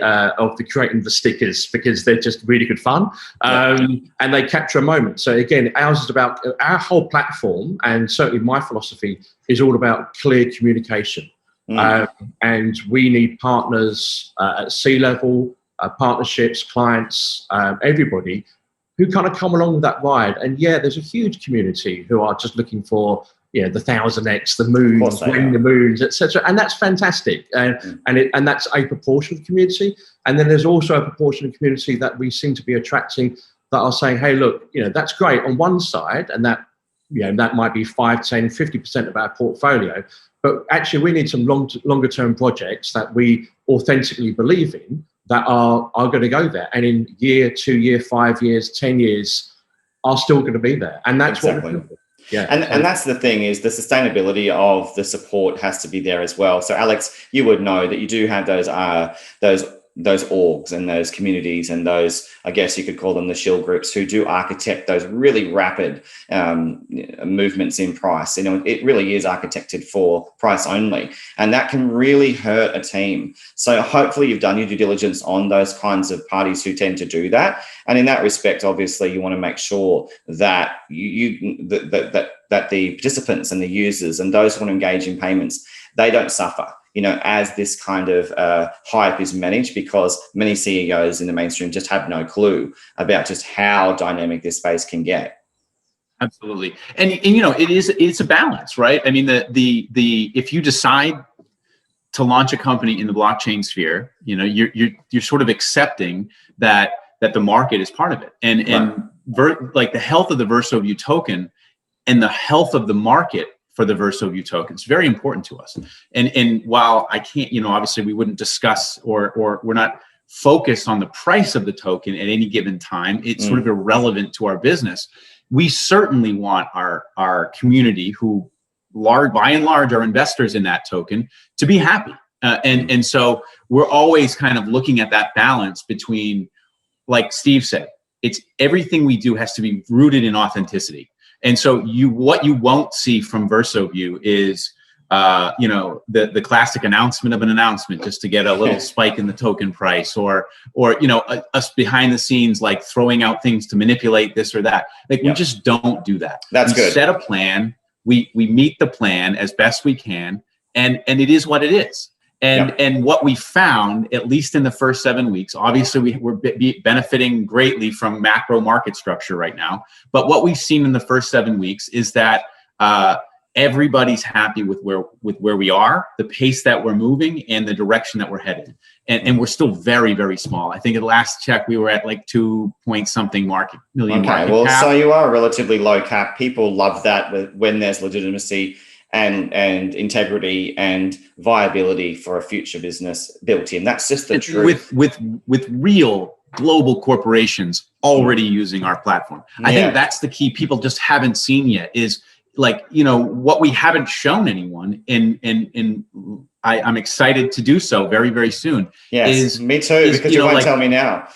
creating the stickers, because they're just really good fun, and they capture a moment. So again, ours is about our whole platform, and certainly my philosophy is all about clear communication. And we need partners at C-level, partnerships, clients, everybody who kind of come along with that ride. And there's a huge community who are just looking for the 1000x, the moons, winning the moons, etc. And that's fantastic. And that's a proportion of the community. And then there's also a proportion of the community that we seem to be attracting, that are saying, hey, look, that's great on one side, and that that might be 5, 10, 50% of our portfolio. But actually, we need some longer term projects that we authentically believe in, that are going to go there, and in year, 2 year, 5 years, 10 years are still going to be there. And that's exactly. what we're doing. And that's the thing, is the sustainability of the support has to be there as well. So Alex, you would know that you do have those those orgs and those communities and those, I guess you could call them the shill groups, who do architect those really rapid movements in price. It really is architected for price only, and that can really hurt a team. So hopefully you've done your due diligence on those kinds of parties who tend to do that. And in that respect, obviously, you want to make sure that that the participants and the users and those who want to engage in payments, they don't suffer, as this kind of hype is managed, because many CEOs in the mainstream just have no clue about just how dynamic this space can get. Absolutely. And it's a balance, right? I mean, if you decide to launch a company in the blockchain sphere, you're sort of accepting that the market is part of it. And like the health of the VersoView token and the health of the market for the VersoView token is very important to us. And while I can't, obviously we wouldn't discuss or we're not focused on the price of the token at any given time, it's sort of irrelevant to our business. We certainly want our community, who by and large are investors in that token, to be happy. And so we're always kind of looking at that balance between, like Steve said, it's everything we do has to be rooted in authenticity. And so what you won't see from VersoView is, the classic announcement of an announcement just to get a little spike in the token price, or us behind the scenes, like throwing out things to manipulate this or that. Like we just don't do that. That's good. We set a plan. We meet the plan as best we can, and it is what it is. And what we found, at least in the first 7 weeks, obviously we're benefiting greatly from macro market structure right now. But what we've seen in the first 7 weeks is that everybody's happy with where we are, the pace that we're moving, and the direction that we're headed. And we're still very, very small. I think at the last check we were at like 2 point something million market cap. So you are relatively low cap. People love that when there's legitimacy and integrity and viability for a future business built in. That's just the truth. With real global corporations already using our platform. I think that's the key people just haven't seen yet, is like, what we haven't shown anyone, and I'm excited to do so very, very soon. Yes, me too, because you won't tell me now.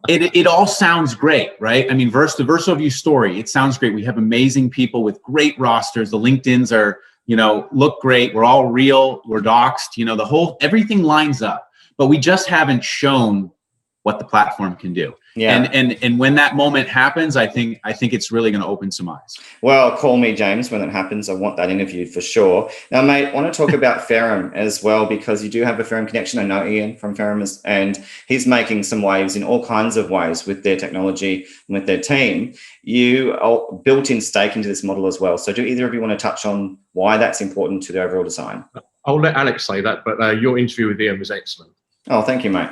It all sounds great, right? I mean, the VersoView story, it sounds great. We have amazing people with great rosters. The LinkedIns are, look great. We're all real. We're doxed. Everything lines up, but we just haven't shown what the platform can do. And when that moment happens, I think it's really going to open some eyes. Well, call me, James, when it happens. I want that interview for sure. Now, mate, I want to talk about Ferrum as well, because you do have a Ferrum connection. I know Ian from Ferrum, and he's making some waves in all kinds of ways with their technology and with their team. You built in stake into this model as well. So do either of you want to touch on why that's important to the overall design? I'll let Alex say that, but your interview with Ian was excellent. Oh, thank you, mate.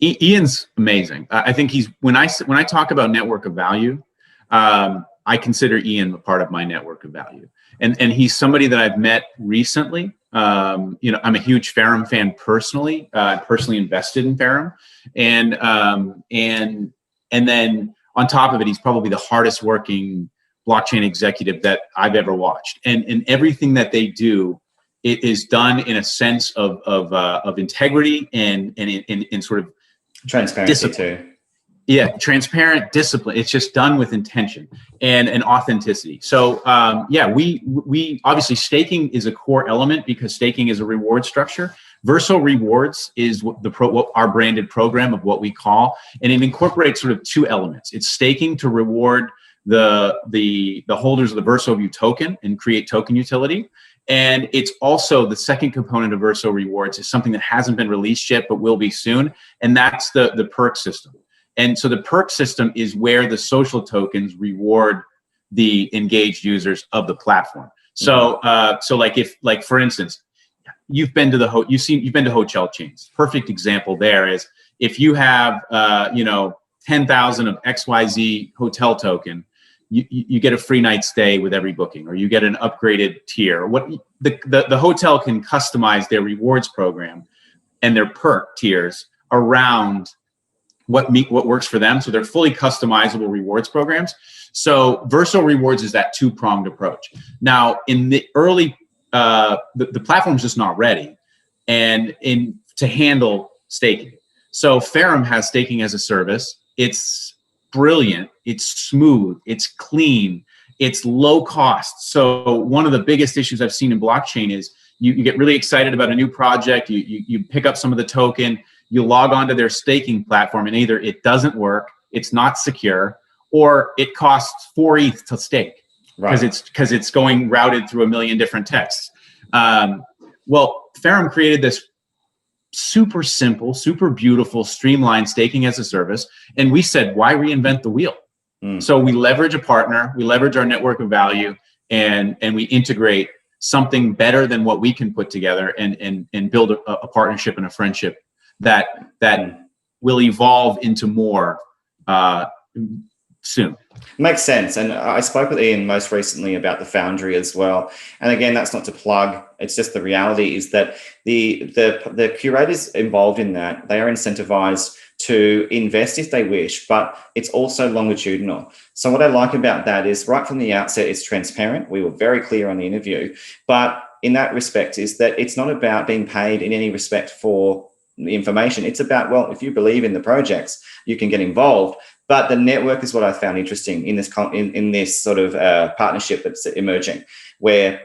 Ian's amazing. I think when I talk about network of value, I consider Ian a part of my network of value, and he's somebody that I've met recently. I'm a huge Ferrum fan personally. Personally invested in Ferrum, and then on top of it, he's probably the hardest working blockchain executive that I've ever watched. And everything that they do, it is done in a sense of integrity and in sort of transparency too. Yeah, transparent discipline. It's just done with intention and authenticity. So we obviously, staking is a core element because staking is a reward structure. Verso Rewards is what our branded program of what we call, and it incorporates sort of two elements. It's staking to reward the holders of the VersoView token and create token utility. And it's also the second component of Verso Rewards is something that hasn't been released yet, but will be soon. And that's the perk system. And so the perk system is where the social tokens reward the engaged users of the platform. So, for instance, you've been to hotel chains. Perfect example there is if you have 10,000 of XYZ hotel token, you get a free night stay with every booking, or you get an upgraded tier. What the hotel can customize their rewards program and their perk tiers around what works for them. So they're fully customizable rewards programs. So Verso Rewards is that two-pronged approach. Now, in the early, the platform's just not ready, and to handle staking. So Ferrum has staking as a service. It's brilliant. It's smooth. It's clean. It's low cost. So one of the biggest issues I've seen in blockchain is you get really excited about a new project. You pick up some of the token. You log onto their staking platform, and either it doesn't work, it's not secure, or it costs 4 ETH to stake because it's going routed through a million different texts. Well, Ferrum created this super simple, super beautiful, streamlined staking as a service. And we said, why reinvent the wheel? So we leverage a partner, we leverage our network of value, and we integrate something better than what we can put together and build a partnership and a friendship that will evolve into more soon. Makes sense. And I spoke with Ian most recently about the Foundry as well. And again, that's not to plug. It's just the reality is that the curators involved in that, they are incentivized to invest if they wish, but it's also longitudinal. So what I like about that is right from the outset, it's transparent. We were very clear on the interview, but in that respect is that it's not about being paid in any respect for the information. It's about, well, if you believe in the projects, you can get involved. But the network is what I found interesting in this in this sort of partnership that's emerging, where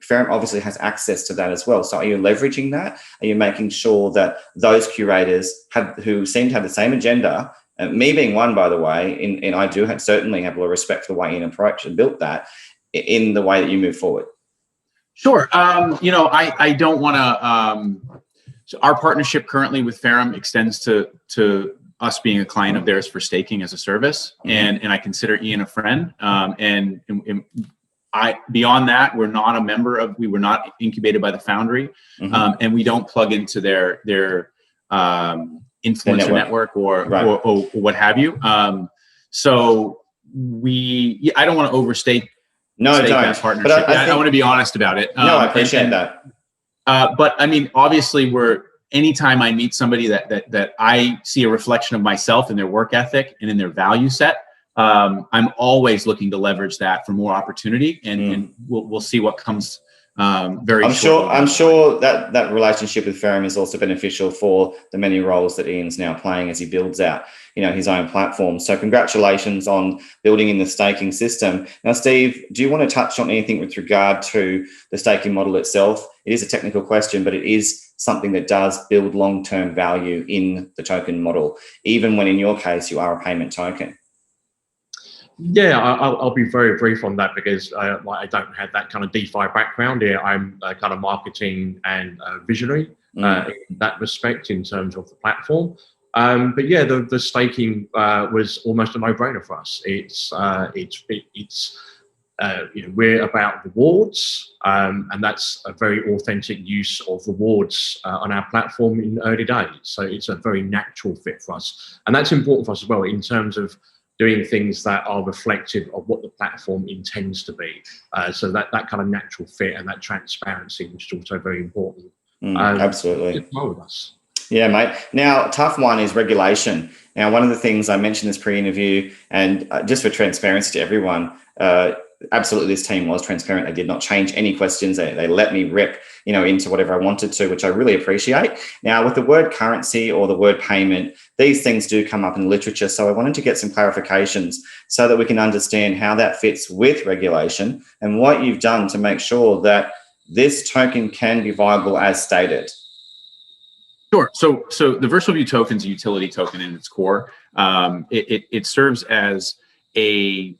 Ferrum obviously has access to that as well. So are you leveraging that? Are you making sure that those curators who seem to have the same agenda, me being one, by the way, and I do certainly have a lot of respect for the way Ian approached and built that in the way that you move forward? Sure. I don't want to. So our partnership currently with Ferrum extends to us being a client of theirs for staking as a service, and I consider Ian a friend. And beyond that, we were not incubated by the Foundry, and we don't plug into their influencer network or what have you. So I don't want to overstate that partnership. I want to be honest about it. I appreciate that. But I mean, obviously, anytime I meet somebody that I see a reflection of myself in their work ethic and in their value set, I'm always looking to leverage that for more opportunity, and we'll see what comes very shortly. I'm sure that relationship with Ferrum is also beneficial for the many roles that Ian's now playing as he builds out his own platform. So congratulations on building in the staking system. Now, Steve, do you want to touch on anything with regard to the staking model itself? It is a technical question, but it is something that does build long-term value in the token model, even when in your case you are a payment token. Yeah, I'll be very brief on that because I don't have that kind of DeFi background here. I'm kind of marketing and visionary in that respect in terms of the platform. But yeah, the staking was almost a no-brainer for us. We're about rewards, and that's a very authentic use of rewards on our platform in early days. So it's a very natural fit for us, and that's important for us as well in terms of doing things that are reflective of what the platform intends to be. So that kind of natural fit and that transparency, which is also very important. Absolutely. With us. Yeah, mate. Now, tough one is regulation. Now, one of the things I mentioned this pre-interview, and just for transparency to everyone, absolutely this team was transparent. They did not change any questions. They let me rip, into whatever I wanted to, which I really appreciate. Now, with the word currency or the word payment, these things do come up in literature. So I wanted to get some clarifications so that we can understand how that fits with regulation and what you've done to make sure that this token can be viable as stated. Sure. So the VersoView token is a utility token in its core. It serves as a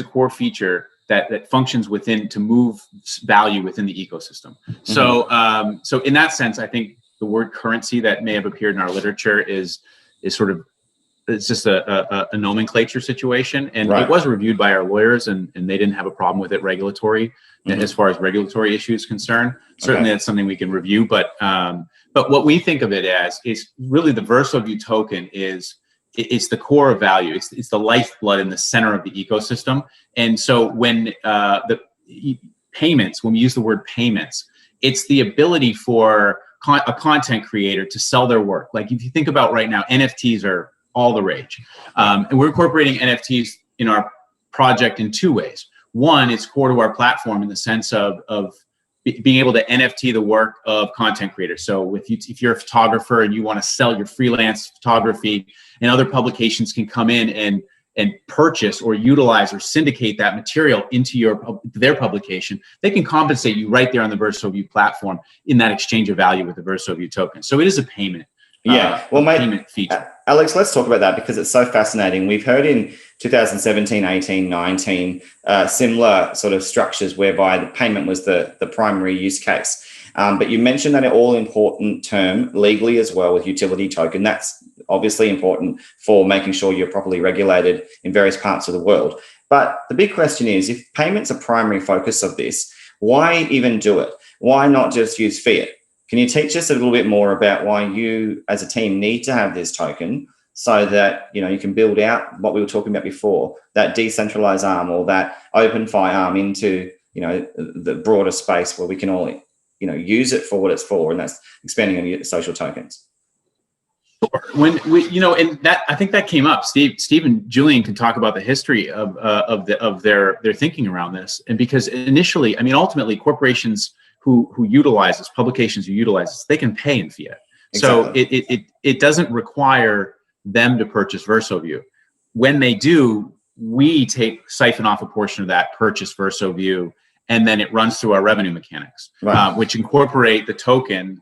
core feature that functions to move value within the ecosystem. So in that sense, I think the word currency that may have appeared in our literature is it's just a nomenclature situation, and it was reviewed by our lawyers, and they didn't have a problem with it as far as regulatory issues concerned. Certainly, that's something we can review. But what we think of it as is really the VersoView token it's the core of value. It's the lifeblood in the center of the ecosystem. And so when we use the word payments, it's the ability for a content creator to sell their work. Like if you think about right now, NFTs are all the rage. And we're incorporating NFTs in our project in two ways. One, it's core to our platform in the sense of being able to NFT the work of content creators. So if you're a photographer and you want to sell your freelance photography, and other publications can come in and purchase or utilize or syndicate that material into their publication, they can compensate you right there on the VersoView platform in that exchange of value with the VersoView token. So it is a payment. Payment feature. Alex, let's talk about that because it's so fascinating. We've heard in 2017, 18, 19, similar sort of structures whereby the payment was the primary use case. But you mentioned that all important term legally as well with utility token. That's obviously important for making sure you're properly regulated in various parts of the world. But the big question is, if payments are primary focus of this, why even do it? Why not just use fiat? Can you teach us a little bit more about why you as a team need to have this token so that, you can build out what we were talking about before, that decentralized arm or that open fi arm into, the broader space where we can all, use it for what it's for, and that's expanding on social tokens. Sure. When and that, I think that came up. Steve and Julian can talk about the history of their thinking around this, and because initially, ultimately, corporations who utilize this, publications who utilize this, they can pay in fiat. Exactly. So it doesn't require them to purchase VersoView. When they do, we siphon off a portion of that purchase VersoView, and then it runs through our revenue mechanics, right, which incorporate the token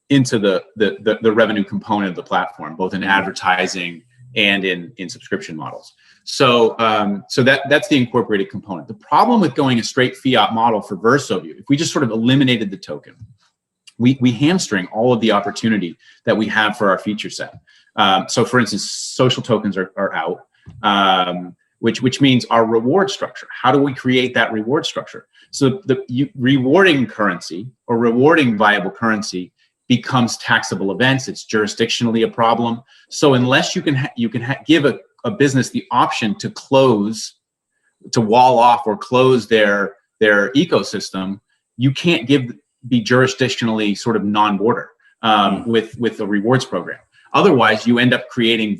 into the revenue component of the platform, both in advertising and in subscription models. So that's the incorporated component. The problem with going a straight fiat model for VersoView, if we just sort of eliminated the token, we hamstring all of the opportunity that we have for our feature set. So for instance, social tokens are out, which means our reward structure. How do we create that reward structure? So rewarding currency or rewarding viable currency becomes taxable events. It's jurisdictionally a problem. So unless you can give a business the option to wall off or close their ecosystem, you can't be jurisdictionally sort of non-border with a rewards program. Otherwise, you end up creating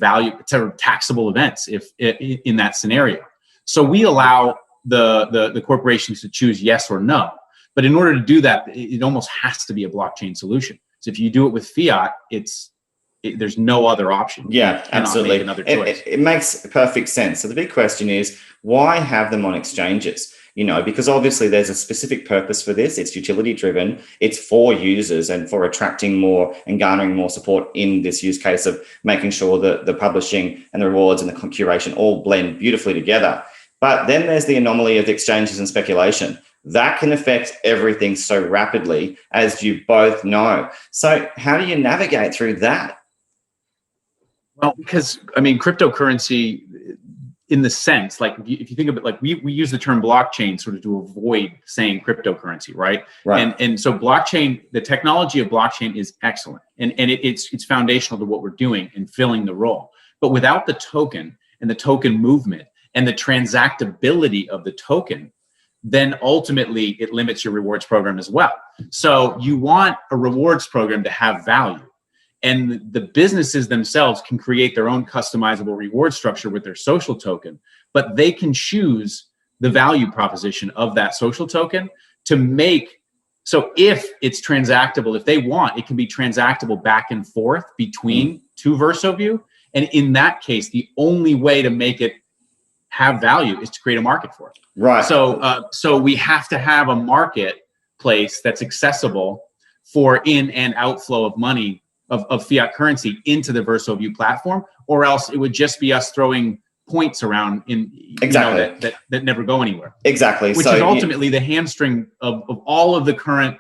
taxable events in that scenario. So we allow the corporations to choose yes or no. But in order to do that, it almost has to be a blockchain solution. So if you do it with fiat, there's no other option. Yeah, absolutely. Another choice. It makes perfect sense. So the big question is, why have them on exchanges? Because obviously there's a specific purpose for this. It's utility driven. It's for users and for attracting more and garnering more support in this use case of making sure that the publishing and the rewards and the curation all blend beautifully together. But then there's the anomaly of exchanges and speculation. That can affect everything so rapidly, as you both know. So how do you navigate through that? Well, because cryptocurrency, in the sense, like if you think of it, like we use the term blockchain sort of to avoid saying cryptocurrency, right? Right. And so blockchain, the technology of blockchain is excellent, and it's foundational to what we're doing and filling the role. But without the token and the token movement and the transactability of the token, then ultimately it limits your rewards program as well. So you want a rewards program to have value. And the businesses themselves can create their own customizable reward structure with their social token, but they can choose the value proposition of that social token to make. So if it's transactable, if they want, it can be transactable back and forth between two VersoView. And in that case, the only way to make it have value is to create a market for it. Right. So we have to have a marketplace that's accessible for in and outflow of money of fiat currency into the VersoView platform, or else it would just be us throwing points around that never go anywhere. Exactly. Which is ultimately the hamstring of all of the current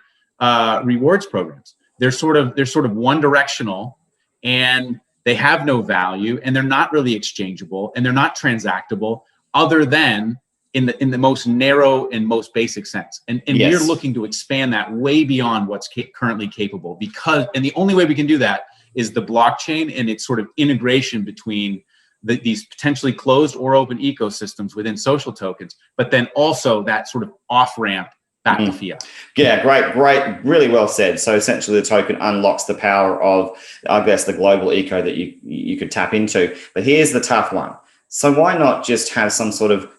rewards programs. They're sort of one directional, and they have no value, and they're not really exchangeable, and they're not transactable, other than in the most narrow and most basic sense. And yes, we're looking to expand that way beyond what's currently capable, and the only way we can do that is the blockchain and its sort of integration between these potentially closed or open ecosystems within social tokens, but then also that sort of off-ramp back to fiat. Yeah, great, really well said. So essentially the token unlocks the power of, I guess, the global eco that you could tap into. But here's the tough one. So why not just have some sort of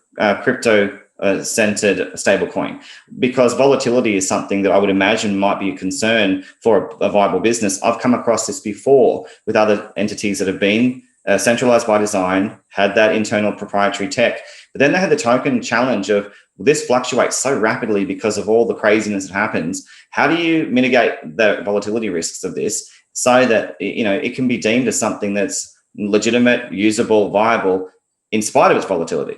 crypto centered stablecoin, because volatility is something that I would imagine might be a concern for a viable business. I've come across this before with other entities that have been centralized by design, had that internal proprietary tech, but then they had the token challenge of, well, this fluctuates so rapidly because of all the craziness that happens. How do you mitigate the volatility risks of this so that it can be deemed as something that's legitimate, usable, viable in spite of its volatility?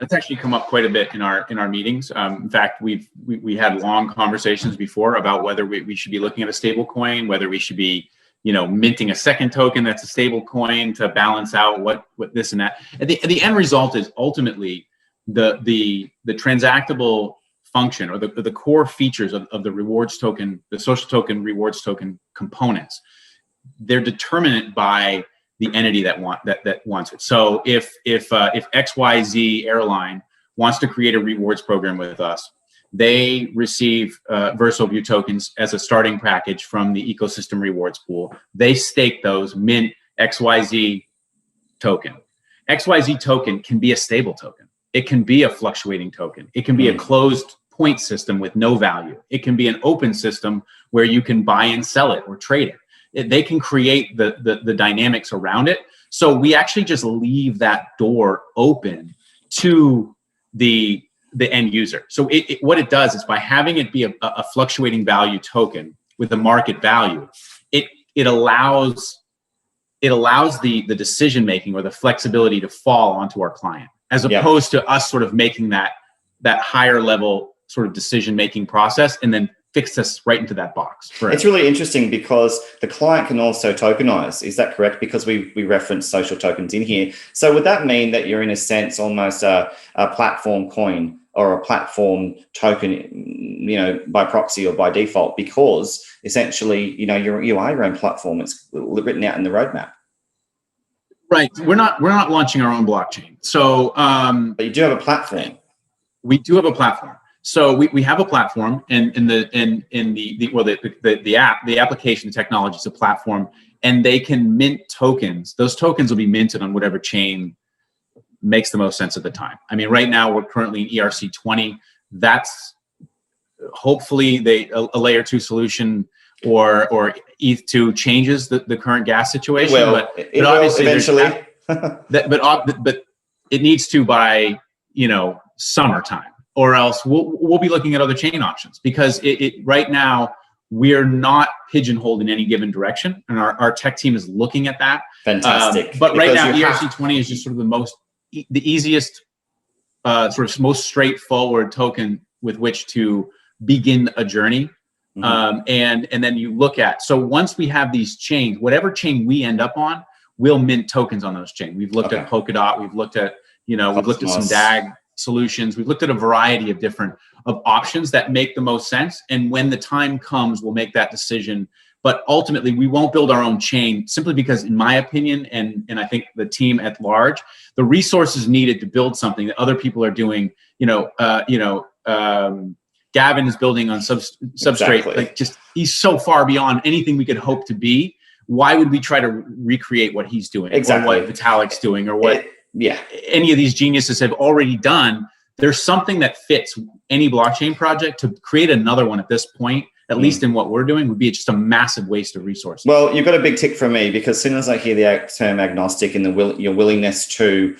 That's actually come up quite a bit in our meetings. In fact, we had long conversations before about whether we should be looking at a stable coin, whether we should be minting a second token that's a stable coin to balance out what this and that. The end result is ultimately the transactable function, or the core features of the rewards token, the social token rewards token components. They're determined by the entity that wants it. So if XYZ airline wants to create a rewards program with us, they receive VersoView tokens as a starting package from the ecosystem rewards pool. They stake those, mint XYZ token. XYZ token can be a stable token. It can be a fluctuating token. It can be a closed point system with no value. It can be an open system where you can buy and sell it or trade it. They can create the dynamics around it. So we actually just leave that door open to the end user. So what it does is, by having it be a fluctuating value token with a market value, it allows the decision making or the flexibility to fall onto our client, as opposed to us sort of making that higher level sort of decision making process and then fix us right into that box. It's really interesting because the client can also tokenize. Is that correct? Because we reference social tokens in here. So would that mean that you're in a sense almost a platform coin or a platform token, by proxy or by default, because essentially, you are your own platform. It's written out in the roadmap. Right. We're not launching our own blockchain. So, but you do have a platform. We do have a platform. So we have a platform, and the app, the application, the technology is a platform, and they can mint tokens. Those tokens will be minted on whatever chain makes the most sense at the time. I mean, right now we're currently in ERC20. That's hopefully a layer 2 solution, or ETH2 changes the current gas situation. But obviously eventually. but it needs to by summertime. Or else we'll be looking at other chain options, because it right now we're not pigeonholed in any given direction, and our tech team is looking at that. Fantastic. But right now, ERC20 is just sort of the easiest, sort of most straightforward token with which to begin a journey. Mm-hmm. And then you look at, so once we have these chains, whatever chain we end up on, we'll mint tokens on those chains. We've looked at Polkadot, we've looked at some DAG solutions. We've looked at a variety of different options that make the most sense. And when the time comes, we'll make that decision. But ultimately, we won't build our own chain, simply because, in my opinion, and I think the team at large, the resources needed to build something that other people are doing, Gavin is building on substrate. Exactly. Like, just, he's so far beyond anything we could hope to be. Why would we try to recreate what he's doing? Exactly. Or what Vitalik's doing, or what any of these geniuses have already done? There's something that fits any blockchain project. To create another one at this point, at least in what we're doing, would be just a massive waste of resources. Well, you've got a big tick from me, because as soon as I hear the term agnostic and your willingness to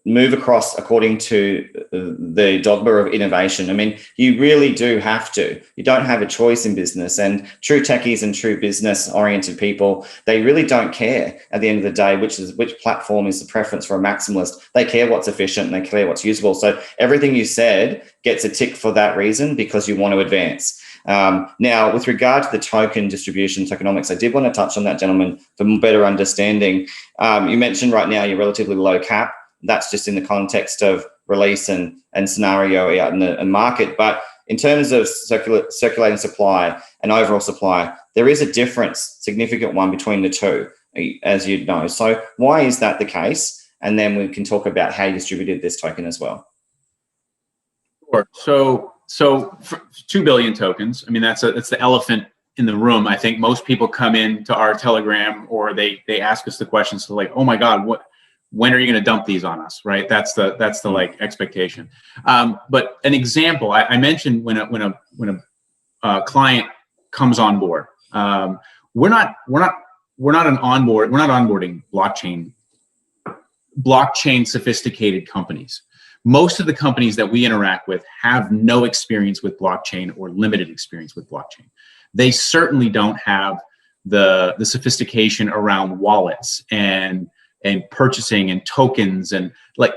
move across according to the dogma of innovation, I mean, you really do have to. You don't have a choice in business. And true techies and true business-oriented people, they really don't care at the end of the day which platform is the preference for a maximalist. They care what's efficient and they care what's usable. So everything you said gets a tick for that reason, because you want to advance. Now, with regard to the token distribution tokenomics, I did want to touch on that, gentlemen, for better understanding. You mentioned right now you're relatively low cap. That's just in the context of release and scenario out in the market. But in terms of circulating supply and overall supply, there is a difference, significant one, between the two, as you know. So why is that the case? And then we can talk about how you distributed this token as well. Sure. So for 2 billion tokens, I mean, that's the elephant in the room. I think most people come in to our Telegram, or they ask us the question. So like, oh my God, when are you going to dump these on us, right? That's the like expectation. But an example, I mentioned when a client comes on board, we're not onboarding blockchain sophisticated companies. Most of the companies that we interact with have no experience with blockchain or limited experience with blockchain. They certainly don't have the sophistication around wallets and purchasing and tokens, and like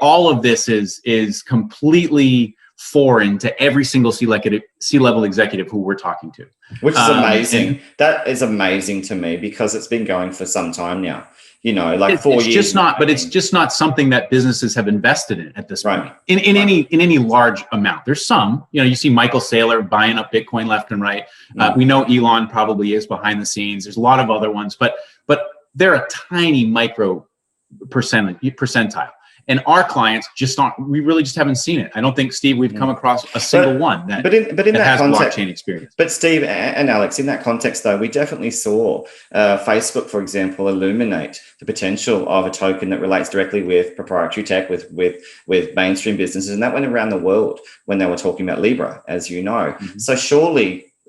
all of this is completely foreign to every single C-level executive who we're talking to. Which is amazing. That is amazing to me because it's been going for some time now. You know, like 4 years. It's just not something that businesses have invested in at this point. In any large amount. There's some, you know, you see Michael Saylor buying up Bitcoin left and right. We know Elon probably is behind the scenes. There's a lot of other ones, but they're a tiny micro percentile. And our clients we really just haven't seen it. I don't think, Steve, we've come across a single one that has context, blockchain experience. But Steve and Alex, in that context, though, we definitely saw Facebook, for example, illuminate the potential of a token that relates directly with proprietary tech, with mainstream businesses. And that went around the world when they were talking about Libra, as you know. Mm-hmm. So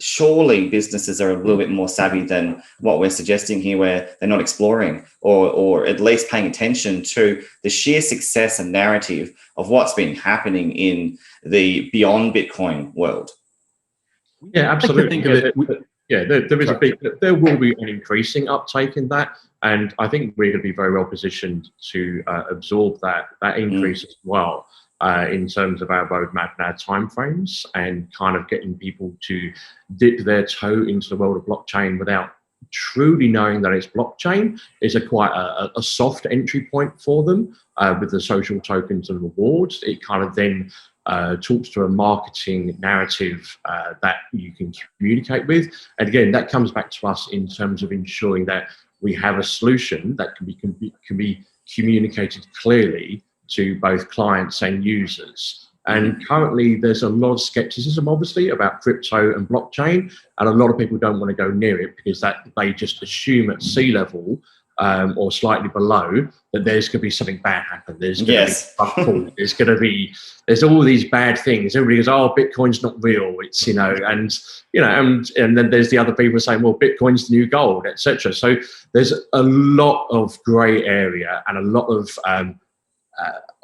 surely businesses are a little bit more savvy than what we're suggesting here, where they're not exploring or at least paying attention to the sheer success and narrative of what's been happening in the beyond Bitcoin world. Yeah, absolutely. There will be an increasing uptake in that. And I think we're going to be very well positioned to absorb that increase as well. In terms of our roadmap and our timeframes, and kind of getting people to dip their toe into the world of blockchain without truly knowing that it's blockchain is quite a soft entry point for them with the social tokens and rewards. It kind of then talks to a marketing narrative that you can communicate with. And again, that comes back to us in terms of ensuring that we have a solution that can be communicated clearly to both clients and users. And currently there's a lot of skepticism, obviously, about crypto and blockchain, and a lot of people don't want to go near it because that they just assume at sea level or slightly below that there's going to be something bad happen. There's going to be there's all these bad things. Everybody goes, oh, Bitcoin's not real. It's, you know, and then there's the other people saying, well, Bitcoin's the new gold, etc. So there's a lot of grey area and a lot of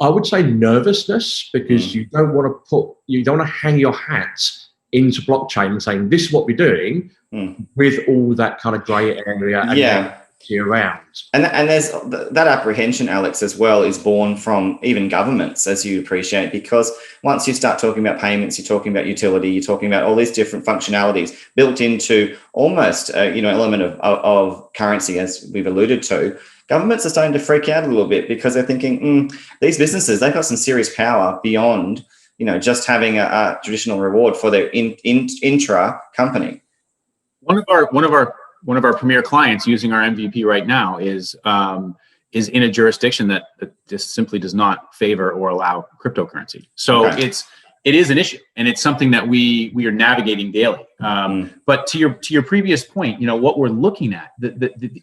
I would say nervousness, because you don't want to hang your hat into blockchain and saying this is what we're doing with all that kind of grey area around. And there's that apprehension, Alex, as well, is born from even governments, as you appreciate, because once you start talking about payments, you're talking about utility, you're talking about all these different functionalities built into almost element of currency, as we've alluded to. Governments are starting to freak out a little bit because they're thinking, these businesses, they've got some serious power beyond, just having a traditional reward for their intra company. One of our premier clients using our MVP right now is in a jurisdiction that just simply does not favor or allow cryptocurrency. So it is an issue, and it's something that we are navigating daily. But to your previous point, what we're looking at,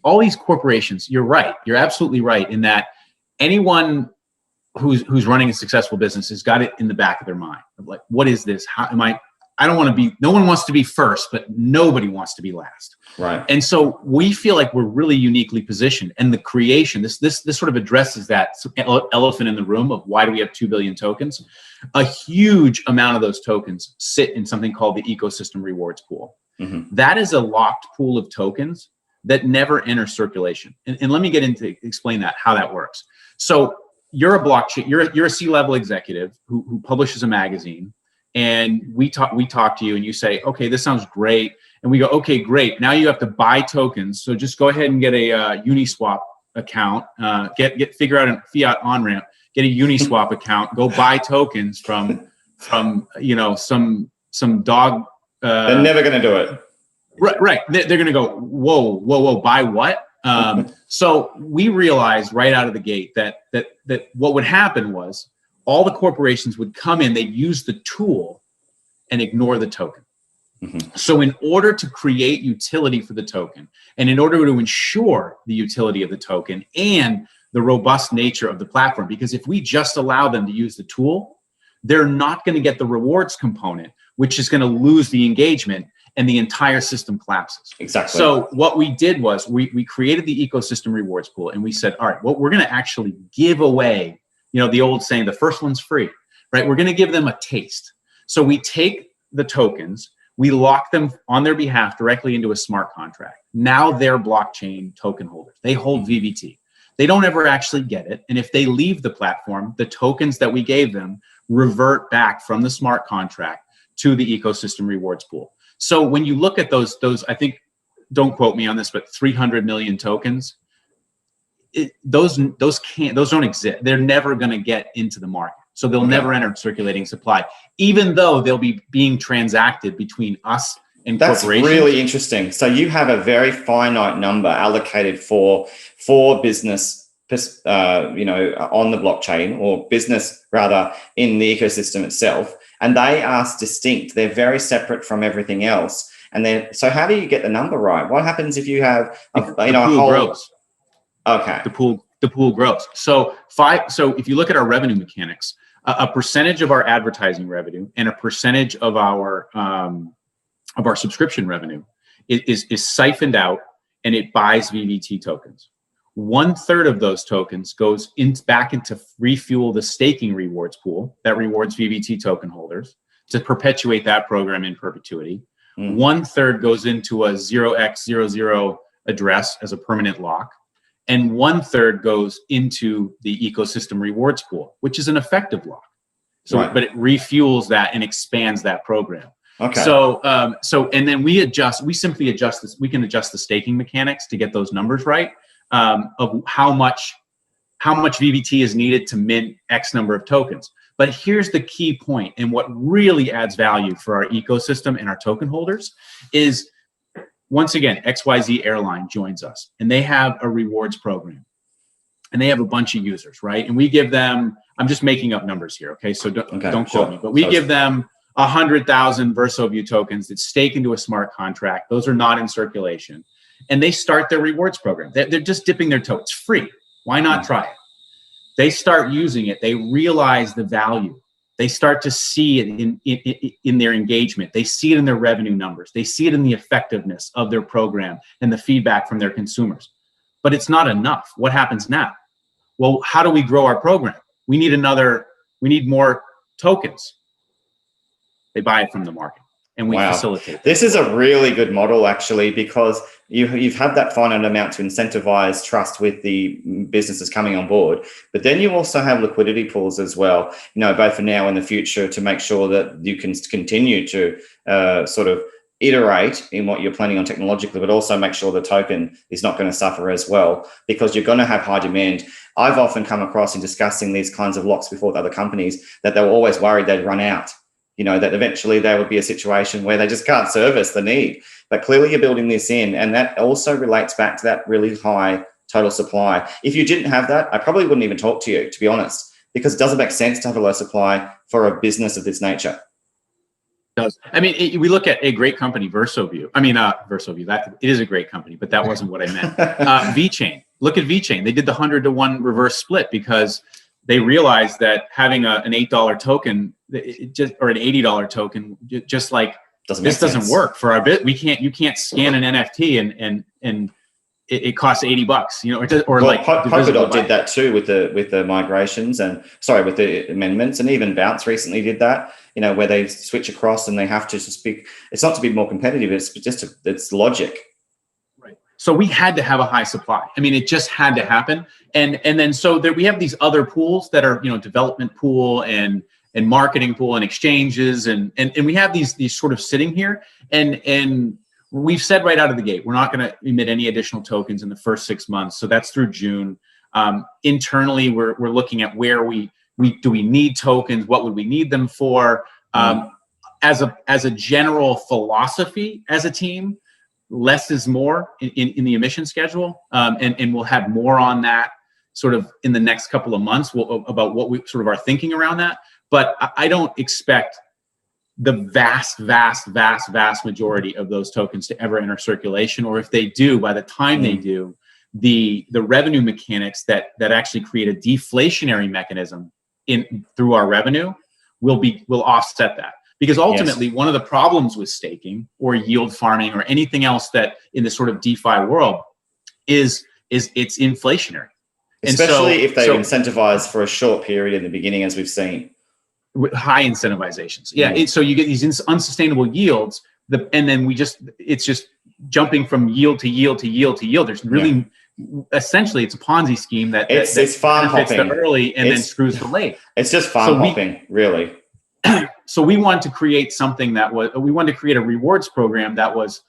all these corporations, you're right. You're absolutely right in that anyone who's running a successful business has got it in the back of their mind of like, what is this? How am I don't want to be, no one wants to be first, but nobody wants to be last. Right. And so we feel like we're really uniquely positioned, and the creation, this sort of addresses that elephant in the room of why do we have 2 billion tokens? A huge amount of those tokens sit in something called the ecosystem rewards pool. Mm-hmm. That is a locked pool of tokens that never enter circulation. And let me get into explain that, how that works. So you're a blockchain, you're a C-level executive who publishes a magazine. And we talk to you and you say, okay, this sounds great. And we go, okay, great. Now you have to buy tokens. So just go ahead and get a Uniswap account, figure out a fiat on-ramp, get a Uniswap account, go buy tokens from some dog. They're never going to do it. Right. They're going to go, whoa, buy what? So we realized right out of the gate that what would happen was, all the corporations would come in, they'd use the tool and ignore the token. Mm-hmm. So in order to create utility for the token, and in order to ensure the utility of the token and the robust nature of the platform. Because if we just allow them to use the tool, they're not going to get the rewards component, which is going to lose the engagement, and the entire system collapses. Exactly. So what we did was we created the ecosystem rewards pool, and we said, all right, well, we're going to actually give away, the old saying, the first one's free, right? We're going to give them a taste. So we take the tokens, we lock them on their behalf directly into a smart contract. Now they're blockchain token holders. They hold VVT. They don't ever actually get it. And if they leave the platform, the tokens that we gave them revert back from the smart contract to the ecosystem rewards pool. So when you look at those, I think, don't quote me on this, but 300 million tokens, those don't exist. They're never going to get into the market. So they'll never enter circulating supply, even though they'll be being transacted between us and corporations. That's really interesting. So you have a very finite number allocated for business, on the blockchain, or business rather in the ecosystem itself. And they are distinct. They're very separate from everything else. And then, so how do you get the number right? What happens if you have a whole grows? Okay. The pool grows. So if you look at our revenue mechanics, a percentage of our advertising revenue and a percentage of our subscription revenue is siphoned out, and it buys VVT tokens. 1/3 of those tokens goes back into refuel the staking rewards pool that rewards VVT token holders to perpetuate that program in perpetuity. 1/3 goes into a 0x00 address as a permanent lock. And 1/3 goes into the ecosystem rewards pool, which is an effective lock. So, right. But it refuels that and expands that program. Okay. So and then we simply adjust this. We can adjust the staking mechanics to get those numbers right, of how much VVT is needed to mint X number of tokens. But here's the key point, and what really adds value for our ecosystem and our token holders is, once again, XYZ Airline joins us, and they have a rewards program, and they have a bunch of users, right? And we give them, I'm just making up numbers here, okay? So don't quote me, but we give them 100,000 VersoView tokens that stake into a smart contract. Those are not in circulation. And they start their rewards program. They're just dipping their toe. It's free. Why not try it? They start using it. They realize the value. They start to see it in their engagement. They see it in their revenue numbers. They see it in the effectiveness of their program and the feedback from their consumers. But it's not enough. What happens now? Well, how do we grow our program? We need more tokens. They buy it from the market, and we facilitate that. This is a really good model, actually, because you've had that finite amount to incentivize trust with the businesses coming on board, but then you also have liquidity pools as well, both for now and the future, to make sure that you can continue to sort of iterate in what you're planning on technologically, but also make sure the token is not going to suffer as well, because you're going to have high demand. I've often come across in discussing these kinds of locks before with other companies that they were always worried they'd run out. That eventually there would be a situation where they just can't service the need. But clearly you're building this in, and that also relates back to that really high total supply. If you didn't have that, I probably wouldn't even talk to you, to be honest, because it doesn't make sense to have a low supply for a business of this nature. It does. I mean, we look at a great company, VersoView. VersoView, that it is a great company, but that wasn't what I meant. VeChain. Look at VeChain. They did the 100-to-1 reverse split because they realized that having an $8 token or an $80 token, just like this doesn't work for our bit. You can't scan an NFT and it costs $80, Polkadot did that too with the migrations with the amendments, and even Bounce recently did that, where they switch across and they have to speak. It's not to be more competitive. It's logic. Right. So we had to have a high supply. I mean, it just had to happen. And then so there we have these other pools that are, development pool and marketing pool and exchanges. And we have these sort of sitting here. And we've said right out of the gate, we're not going to emit any additional tokens in the first 6 months. So that's through June. Internally, we're looking at where we need tokens? What would we need them for? As a general philosophy, as a team, less is more in the emission schedule. And we'll have more on that sort of in the next couple of months about what we sort of are thinking around that. But I don't expect the vast majority of those tokens to ever enter circulation, or if they do, by the time they do, the revenue mechanics that actually create a deflationary mechanism through our revenue will offset that. Because ultimately, one of the problems with staking or yield farming or anything else that in the sort of DeFi world is it's inflationary. Especially if they incentivize for a short period in the beginning, as we've seen. High incentivizations. Yeah. So you get these unsustainable yields, and then it's just jumping from yield to yield to yield to yield. There's really, essentially, it's a Ponzi scheme that it's farm benefits hopping the early and then screws the late. It's just farm hopping, really. So we wanted to create something we wanted to create a rewards program that was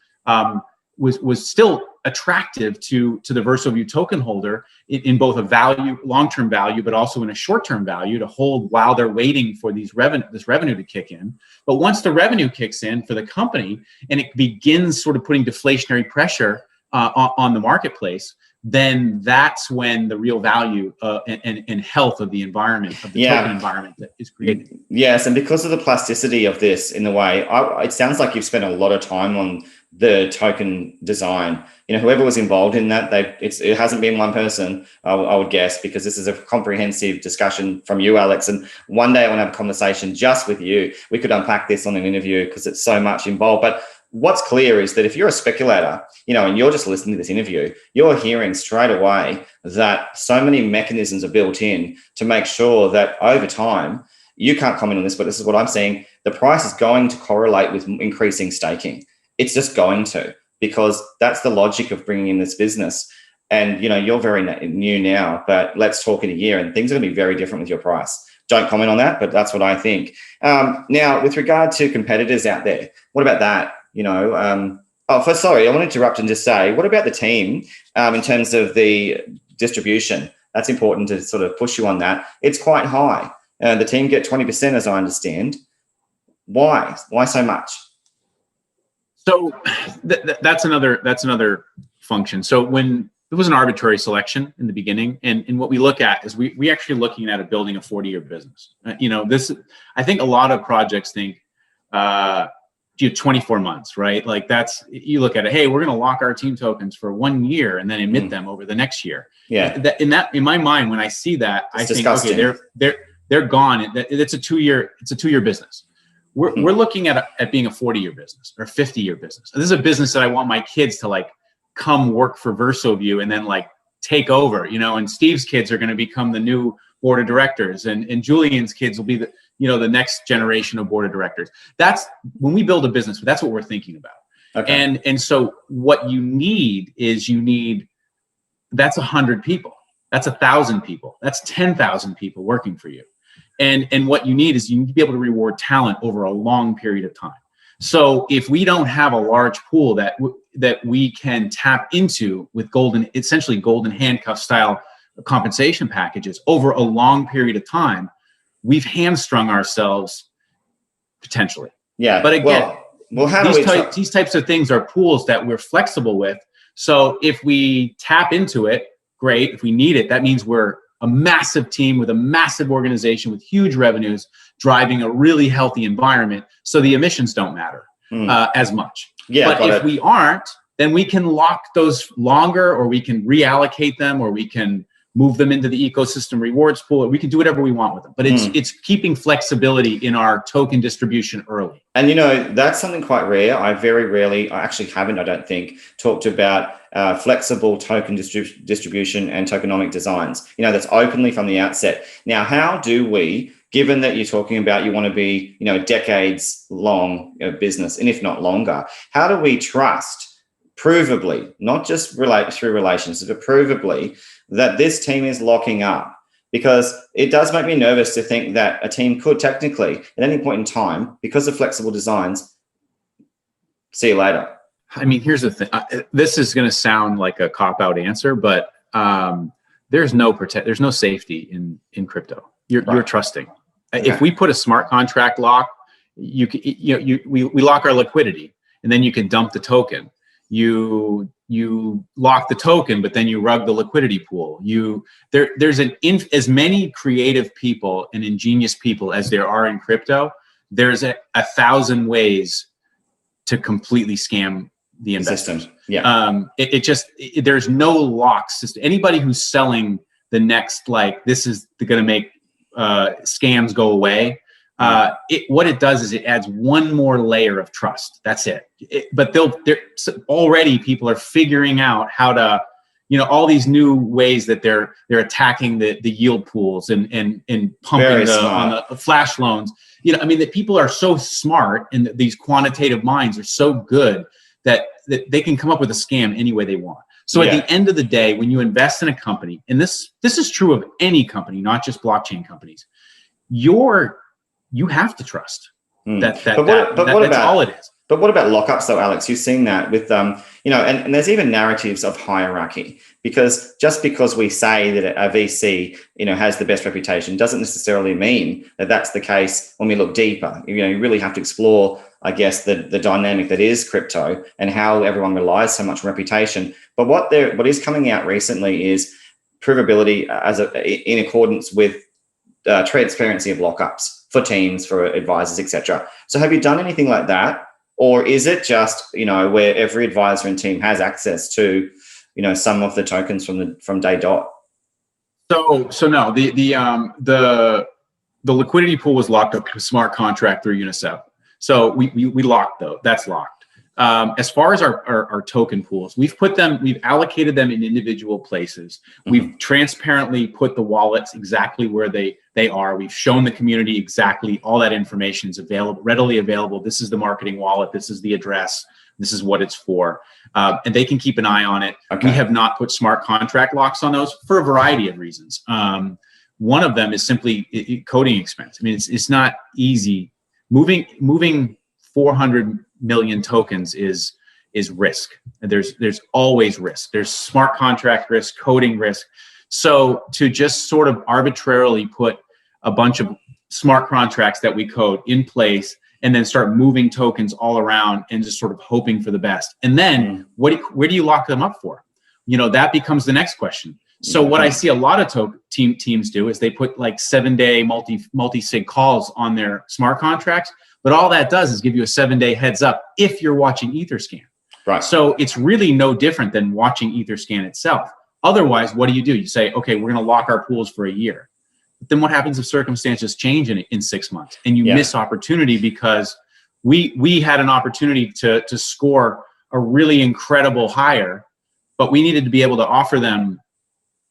still attractive to the VersoView token holder in both a long-term value, but also in a short-term value to hold while they're waiting for this revenue to kick in. But once the revenue kicks in for the company and it begins sort of putting deflationary pressure on the marketplace, then that's when the real value and health of the environment, of the token environment that is created. Yes, and because of the plasticity of this, in a way, it sounds like you've spent a lot of time on the token design. Whoever was involved in that, it hasn't been one person, I would guess, because this is a comprehensive discussion from you, Alex. And one day I want to have a conversation just with you. We could unpack this on an interview because it's so much involved. But what's clear is that if you're a speculator, and you're just listening to this interview, you're hearing straight away that so many mechanisms are built in to make sure that over time, you can't comment on this, but this is what I'm saying, the price is going to correlate with increasing staking. It's just going to, because that's the logic of bringing in this business. And, you're very new now, but let's talk in a year and things are going to be very different with your price. Don't comment on that, but that's what I think. Now, with regard to competitors out there, what about that? Sorry, I want to interrupt and just say, what about the team in terms of the distribution? That's important to sort of push you on that. It's quite high. The team get 20%, as I understand. Why? Why so much? So that's another function. So when it was an arbitrary selection in the beginning, and what we look at is we actually looking at building a 40-year business. I think a lot of projects think 24 months, right? Like you look at it. Hey, we're going to lock our team tokens for 1 year and then emit them over the next year. Yeah. In my mind, when I see that, It's I disgusting. think, okay, they're gone. It's a 2-year business. We're looking at being a 40-year business or a 50-year business. This is a business that I want my kids to come work for VersoView and then take over, and Steve's kids are going to become the new board of directors and Julian's kids will be the next generation of board of directors. That's when we build a business, that's what we're thinking about. Okay. And so what you need is that's 100 people. That's 1,000 people. That's 10,000 people working for you. And what you need is you need to be able to reward talent over a long period of time. So if we don't have a large pool that we can tap into with essentially golden handcuff style compensation packages over a long period of time, we've hamstrung ourselves potentially. Yeah. But again, these types of things are pools that we're flexible with. So if we tap into it, great. If we need it, that means we're a massive team with a massive organization with huge revenues driving a really healthy environment. So the emissions don't matter as much. Yeah, but if we aren't, then we can lock those longer, or we can reallocate them, or we can move them into the ecosystem rewards pool. We can do whatever we want with them, but it's keeping flexibility in our token distribution early. And that's something quite rare. I actually haven't, I don't think, talked about flexible token distribution and tokenomic designs. That's openly from the outset. Now, how do we, given that you're talking about you want to be, decades long business, and if not longer, how do we trust provably, not just through relations, but provably that this team is locking up? Because it does make me nervous to think that a team could technically, at any point in time, because of flexible designs, see you later. I mean, here's the thing. This is going to sound like a cop-out answer, but there's no safety in crypto. You're trusting. Okay. If we put a smart contract lock, we lock our liquidity, and then you can dump the token. You lock the token, but then you rug the liquidity pool. There's as many creative people and ingenious people as there are in crypto. There's 1,000 ways to completely scam the investors. System. Yeah. There's no lock system. Anybody who's selling the next, like, this is going to make scams go away. What it does is it adds one more layer of trust. That's it. But already people are figuring out how to, all these new ways that they're attacking the yield pools and pumping on the flash loans. That people are so smart, and these quantitative minds are so good that they can come up with a scam any way they want. So at the end of the day, when you invest in a company, and this is true of any company, not just blockchain companies, you have to trust that's all it is. But what about lockups though, Alex? You've seen that with, and there's even narratives of hierarchy, because just because we say that a VC, has the best reputation doesn't necessarily mean that that's the case when we look deeper. You really have to explore, I guess, the dynamic that is crypto and how everyone relies so much on reputation. But what is coming out recently is provability in accordance with transparency of lockups for teams, for advisors, etc. So have you done anything like that? Or is it just, where every advisor and team has access to, some of the tokens from day dot? So no, the liquidity pool was locked up to a smart contract through Unisep. So we locked though. That's locked. As far as our token pools, we've allocated them in individual places. Mm-hmm. We've transparently put the wallets exactly where they are. We've shown the community exactly all that information is readily available. This is the marketing wallet. This is the address. This is what it's for. And they can keep an eye on it. Okay. We have not put smart contract locks on those for a variety of reasons. One of them is simply coding expense. It's not easy. Moving 400 million tokens is risk. There's always risk. There's smart contract risk, coding risk. So to just sort of arbitrarily put a bunch of smart contracts that we code in place and then start moving tokens all around and just sort of hoping for the best. And then where do you lock them up for? That becomes the next question. So what I see a lot of teams do is they put like 7-day multi-sig calls on their smart contracts. But all that does is give you a 7-day heads up if you're watching Etherscan. Right. So it's really no different than watching Etherscan itself. Otherwise, what do? You say, okay, we're going to lock our pools for a year. But then what happens if circumstances change in 6 months and you miss opportunity because we had an opportunity to score a really incredible hire, but we needed to be able to offer them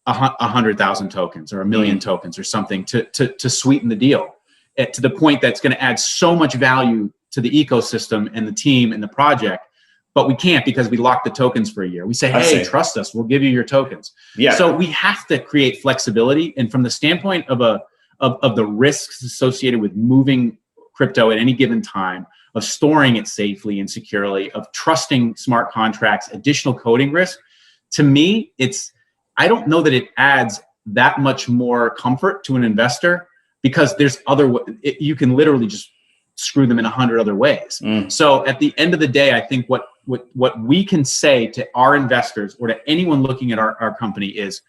100,000 tokens or 1 million tokens or something to sweeten the deal. To the point that's going to add so much value to the ecosystem and the team and the project, but we can't because we locked the tokens for a year. We say, hey, trust us, we'll give you your tokens. Yeah. So we have to create flexibility. And from the standpoint of the risks associated with moving crypto at any given time, of storing it safely and securely, of trusting smart contracts, additional coding risk, to me, I don't know that it adds that much more comfort to an investor, because there's you can literally just screw them in 100 other ways. So at the end of the day, I think what we can say to our investors or to anyone looking at our company is,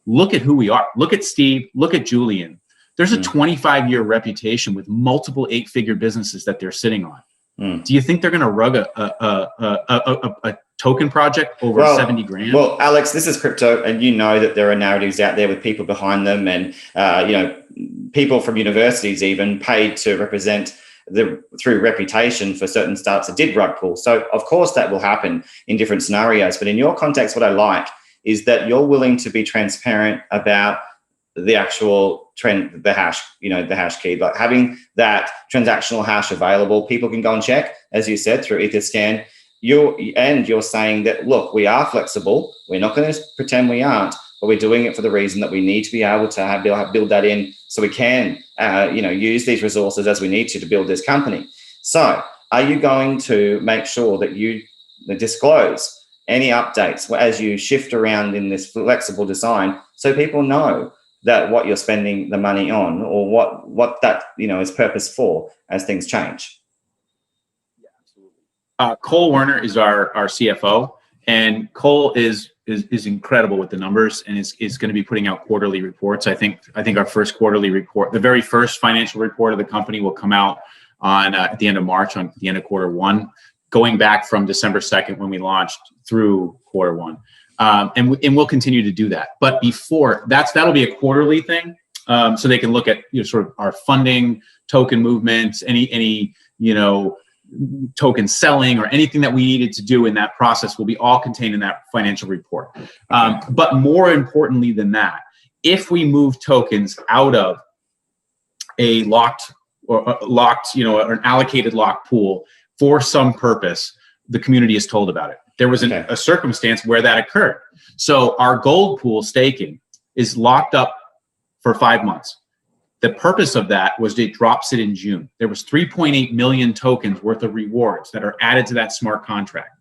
look at who we are. Look at Steve, look at Julian. There's a 25-year reputation with multiple 8-figure businesses that they're sitting on. Do you think they're going to rug a token project over 70 grand? Well, Alex, this is crypto, and that there are narratives out there with people behind them, and people from universities even paid to represent through reputation for certain startups that did rug pull. So of course that will happen in different scenarios. But in your context, what I like is that you're willing to be transparent about the actual trend, the hash, the hash key, like having that transactional hash available. People can go and check, as you said, through Etherscan. You're saying that, look, we are flexible. We're not going to pretend we aren't, but we're doing it for the reason that we need to be able to build that in so we can, use these resources as we need to build this company. So are you going to make sure that you disclose any updates as you shift around in this flexible design so people know that what you're spending the money on, or what that is purpose for as things change? Yeah, absolutely. Cole Werner is our CFO, and Cole is incredible with the numbers, and is going to be putting out quarterly reports. I think our first quarterly report, the very first financial report of the company, will come out on at the end of March, on the end of quarter one. going back from December 2nd when we launched through Q1. And we'll continue to do that. But before that'll be a quarterly thing. So they can look at sort of our funding, token movements, any token selling or anything that we needed to do in that process will be all contained in that financial report. But more importantly than that, if we move tokens out of a locked or an allocated locked pool for some purpose, the community is told about it. There was a circumstance where that occurred. So our gold pool staking is locked up for 5 months. The purpose of that was it drops it in June. There was 3.8 million tokens worth of rewards that are added to that smart contract.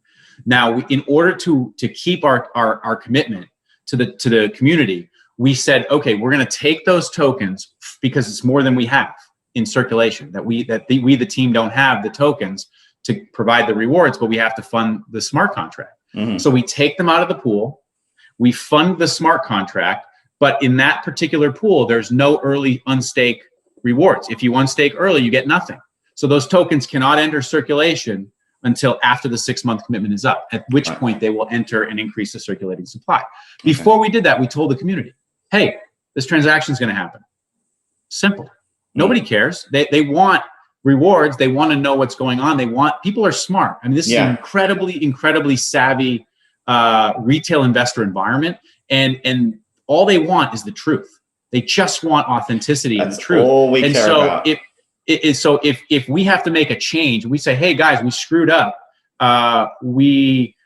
Now, in order to keep our commitment to the community, we said, okay, we're going to take those tokens because it's more than we have in circulation. We the team don't have the tokens to provide the rewards, but we have to fund the smart contract. Mm-hmm. So we take them out of the pool, we fund the smart contract. But in that particular pool, there's no early unstake rewards. If you unstake early, you get nothing. So those tokens cannot enter circulation until after the 6-month commitment is up, at which point they will enter and increase the circulating supply. Before we did that, we told the community, hey, this transaction is going to happen. Simple. Nobody cares. They want rewards. They want to know what's going on. People are smart. I mean, this is an incredibly savvy retail investor environment. And all they want is the truth. They just want authenticity and the truth. All we care about. If we have to make a change, we say, hey guys, we screwed up. We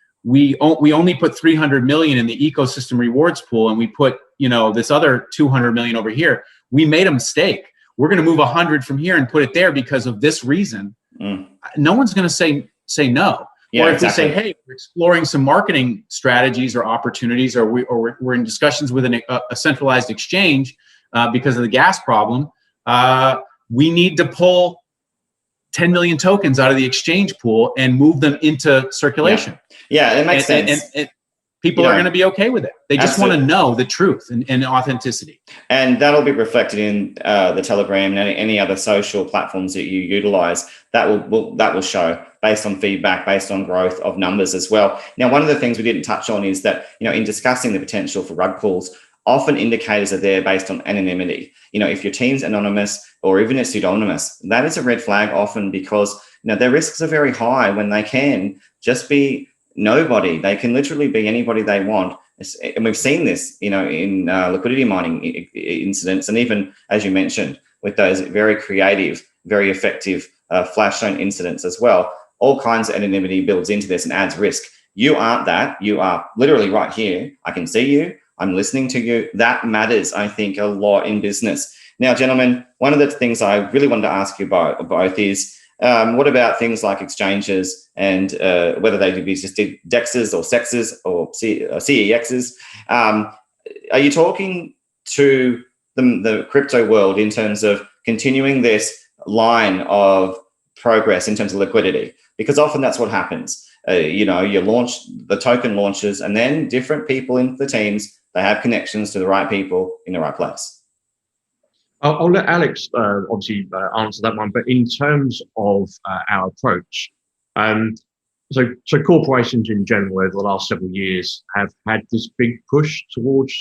only put 300 million in the ecosystem rewards pool, and we put this other 200 million over here. We made a mistake. We're going to move 100 from here and put it there because of this reason. No one's going to say no. Yeah, or if we say, hey, we're exploring some marketing strategies or opportunities, or we're in discussions with a centralized exchange because of the gas problem, we need to pull 10 million tokens out of the exchange pool and move them into circulation. Yeah, it makes sense. And people are going to be okay with it. They just want to know the truth and authenticity. And that'll be reflected in the Telegram and any other social platforms that you utilize. That will show based on feedback, based on growth of numbers as well. Now, one of the things we didn't touch on is that, in discussing the potential for rug pulls, often indicators are there based on anonymity. If your team's anonymous or even it's pseudonymous, that is a red flag often because, their risks are very high when they can just be nobody. They can literally be anybody they want. And we've seen this, in liquidity mining incidents. And even, as you mentioned, with those very creative, very effective flash zone incidents as well, all kinds of anonymity builds into this and adds risk. You aren't that. You are literally right here. I can see you. I'm listening to you. That matters, I think, a lot in business. Now, gentlemen, one of the things I really wanted to ask you both is, what about things like exchanges and whether they be just DEXs or SEXs or CEXs? Are you talking to the crypto world in terms of continuing this line of progress in terms of liquidity? Because often that's what happens. You launch the token launches, and then different people in the teams, they have connections to the right people in the right place. I'll let Alex obviously answer that one. But in terms of our approach, so corporations in general over the last several years have had this big push towards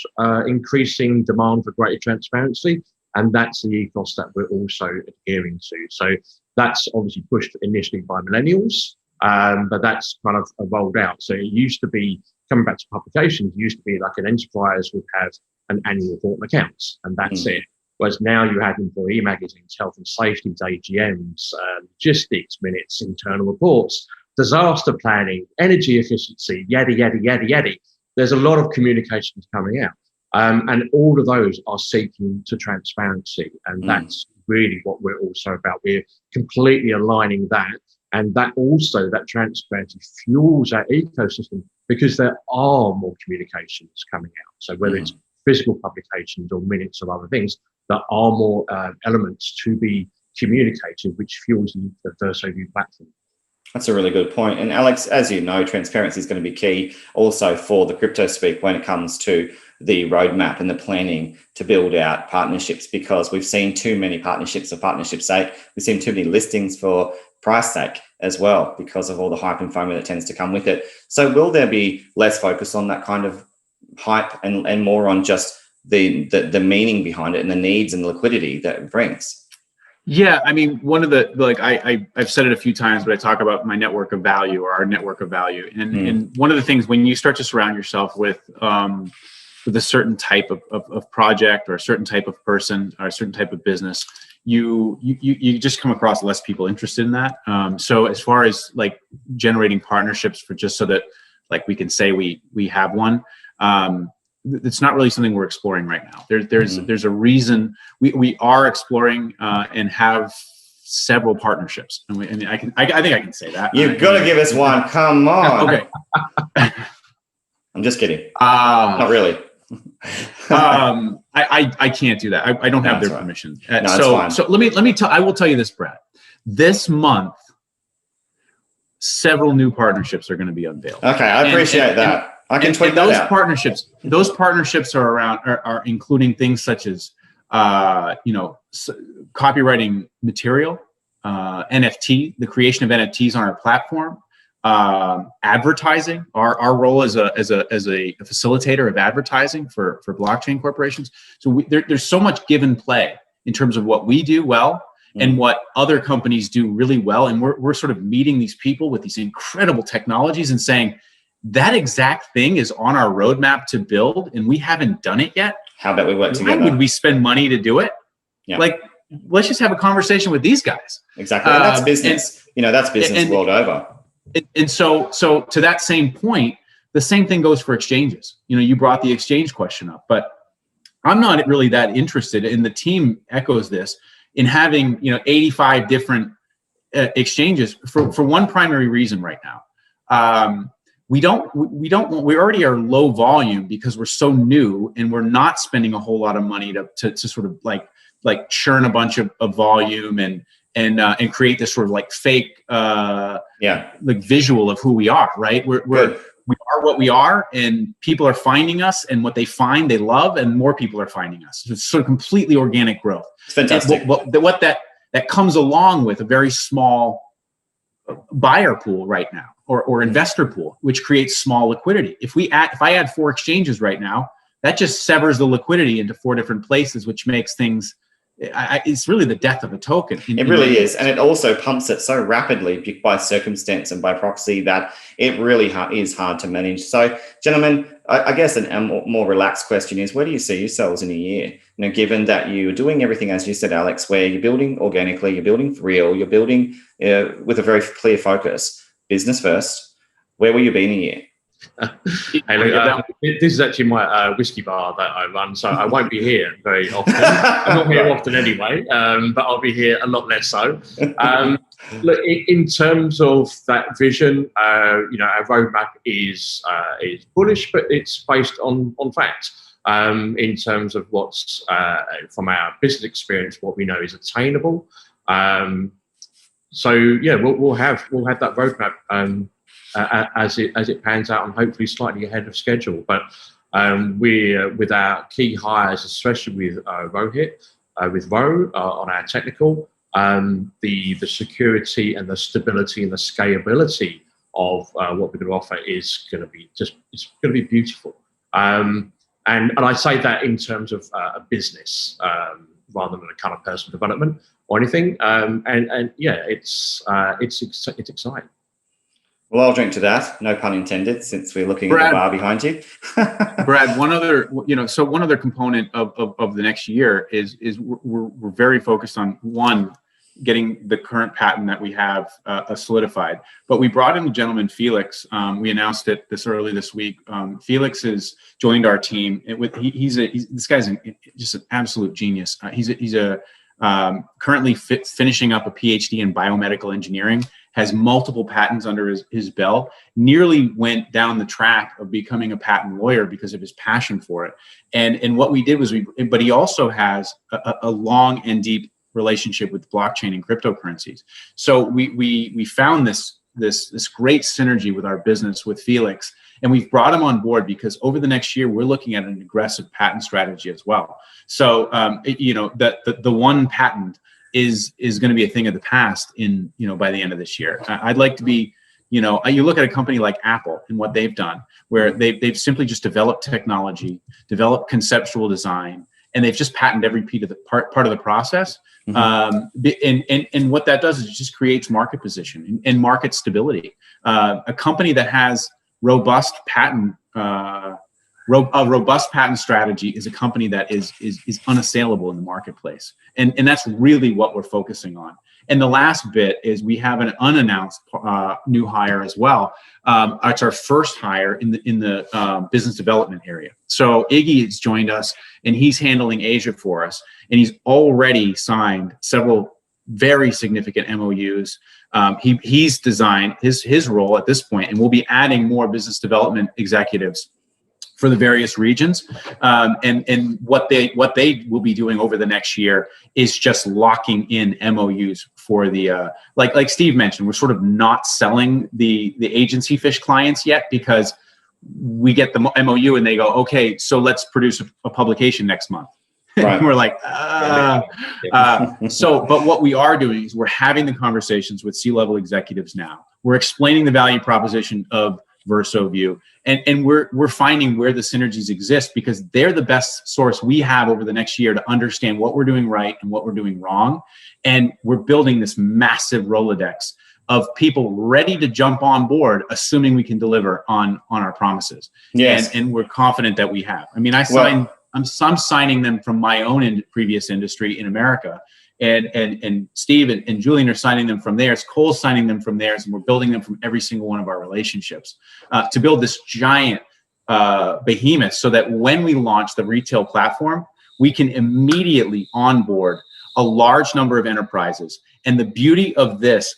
increasing demand for greater transparency. And that's the ethos that we're also adhering to. So that's obviously pushed initially by millennials, but that's kind of evolved out. So it used to be, coming back to publications, it used to be like an enterprise would have an annual report and accounts, and that's it. Whereas now you have employee magazines, health and safety, AGMs, logistics minutes, internal reports, disaster planning, energy efficiency, yada, yada, yada, yada. There's a lot of communications coming out. And all of those are seeking to transparency. And that's really what we're also about. We're completely aligning that. And that also, that transparency fuels our ecosystem because there are more communications coming out. So whether it's physical publications or minutes or other things, there are more elements to be communicated, which fuels the VersoView platform. That's a really good point. And Alex, as you know, transparency is going to be key also for the crypto speak when it comes to the roadmap and the planning to build out partnerships, because we've seen too many partnerships for partnership's sake. We've seen too many listings for price sake as well, because of all the hype and FOMO that tends to come with it. So will there be less focus on that kind of hype and more on just the meaning behind it and the needs and the liquidity that it brings? Yeah, I mean, one of the, like, I've said it a few times, but I talk about my network of value, or our network of value. And one of the things, when you start to surround yourself with a certain type of project, or a certain type of person, or a certain type of business, you just come across less people interested in that. So as far as like generating partnerships for just so that like we can say we have one, it's not really something we're exploring right now. There's a reason we are exploring and have several partnerships. And I think I can say that. You've got to give us one. Come on. Okay. I'm just kidding. Not really. I can't do that. I don't have their permission. So I will tell you this, Brad. This month, several new partnerships are going to be unveiled. Okay, I appreciate that. I can tweet that out. Those partnerships are including things such as copywriting material, NFT, the creation of NFTs on our platform, advertising, our role as a facilitator of advertising for blockchain corporations. So there's so much give and play in terms of what we do well and what other companies do really well, and we're sort of meeting these people with these incredible technologies and saying, that exact thing is on our roadmap to build, and we haven't done it yet. How about we work together? Why would we spend money to do it? Yeah. Like, let's just have a conversation with these guys. Exactly. And that's business. That's business world over. And so to that same point, the same thing goes for exchanges. You brought the exchange question up, but I'm not really that interested, and the team echoes this, in having 85 different exchanges for one primary reason right now. We already are low volume because we're so new, and we're not spending a whole lot of money to sort of like churn a bunch of volume and create this sort of like fake like visual of who we are, right? We are what we are, and people are finding us, and what they find they love, and more people are finding us. So it's sort of completely organic growth. It's fantastic. What that comes along with a very small buyer pool right now, or investor pool, which creates small liquidity. If I add 4 exchanges right now, that just severs the liquidity into 4 different places, which makes things, it's really the death of a token. It really is. And it also pumps it so rapidly by circumstance and by proxy that it really is hard to manage. So, gentlemen, I guess a more relaxed question is, where do you see yourselves in a year? Given that you're doing everything, as you said, Alex, where you're building organically, you're building for real, you're building with a very clear focus, business first, where will you be in a year? Hey, look, this is actually my whiskey bar that I run, so I won't be here very often. I'm not here often anyway, but I'll be here a lot less so. Look, in terms of that vision, our roadmap is bullish, but it's based on facts. In terms of what's from our business experience, what we know is attainable. So yeah, we'll have that roadmap as it pans out, and hopefully slightly ahead of schedule. But we're with our key hires, especially with Rohit, with Ro on our technical, the security and the stability and the scalability of what we're going to offer is going to be it's going to be beautiful. And I say that in terms of a business rather than a kind of personal development or anything. And yeah, it's exciting. Well, I'll drink to that. No pun intended, since we're looking at the bar behind you. Brad, one other component of the next year is we're very focused on, one, getting the current patent that we have solidified. But we brought in a gentleman, Felix. We announced it early this week. Felix has joined our team. This guy's just an absolute genius. He's currently finishing up a PhD in biomedical engineering, has multiple patents under his belt, nearly went down the track of becoming a patent lawyer because of his passion for it. And what we did was but he also has a long and deep relationship with blockchain and cryptocurrencies. So we found this this great synergy with our business with Felix, and we've brought him on board because over the next year we're looking at an aggressive patent strategy as well. So the one patent is going to be a thing of the past by the end of this year. I'd like to be, you look at a company like Apple and what they've done, where they've simply just developed technology, developed conceptual design, and they've just patented every piece of the part of the process. Mm-hmm. And what that does is it just creates market position and market stability. A company that has robust patent strategy is a company that is unassailable in the marketplace, and that's really what we're focusing on. And the last bit is we have an unannounced new hire as well. It's our first hire in the business development area. So Iggy has joined us, and he's handling Asia for us, and he's already signed several very significant MOUs. He's designed his role at this point, and we'll be adding more business development executives for the various regions. And what they will be doing over the next year is just locking in MOUs for the, like Steve mentioned, we're sort of not selling the agency fish clients yet, because we get the MOU and they go, okay, so let's produce a publication next month. Right. We're like, but what we are doing is we're having the conversations with C-level executives now. We're explaining the value proposition of VersoView, and we're finding where the synergies exist, because they're the best source we have over the next year to understand what we're doing right and what we're doing wrong. And we're building this massive Rolodex of people ready to jump on board, assuming we can deliver on our promises. Yes. And we're confident that we have. I mean, I'm signing them from my own previous industry in America. And Steve and Julian are signing them from theirs. Cole's signing them from theirs, and we're building them from every single one of our relationships to build this giant behemoth, so that when we launch the retail platform, we can immediately onboard a large number of enterprises. And the beauty of this,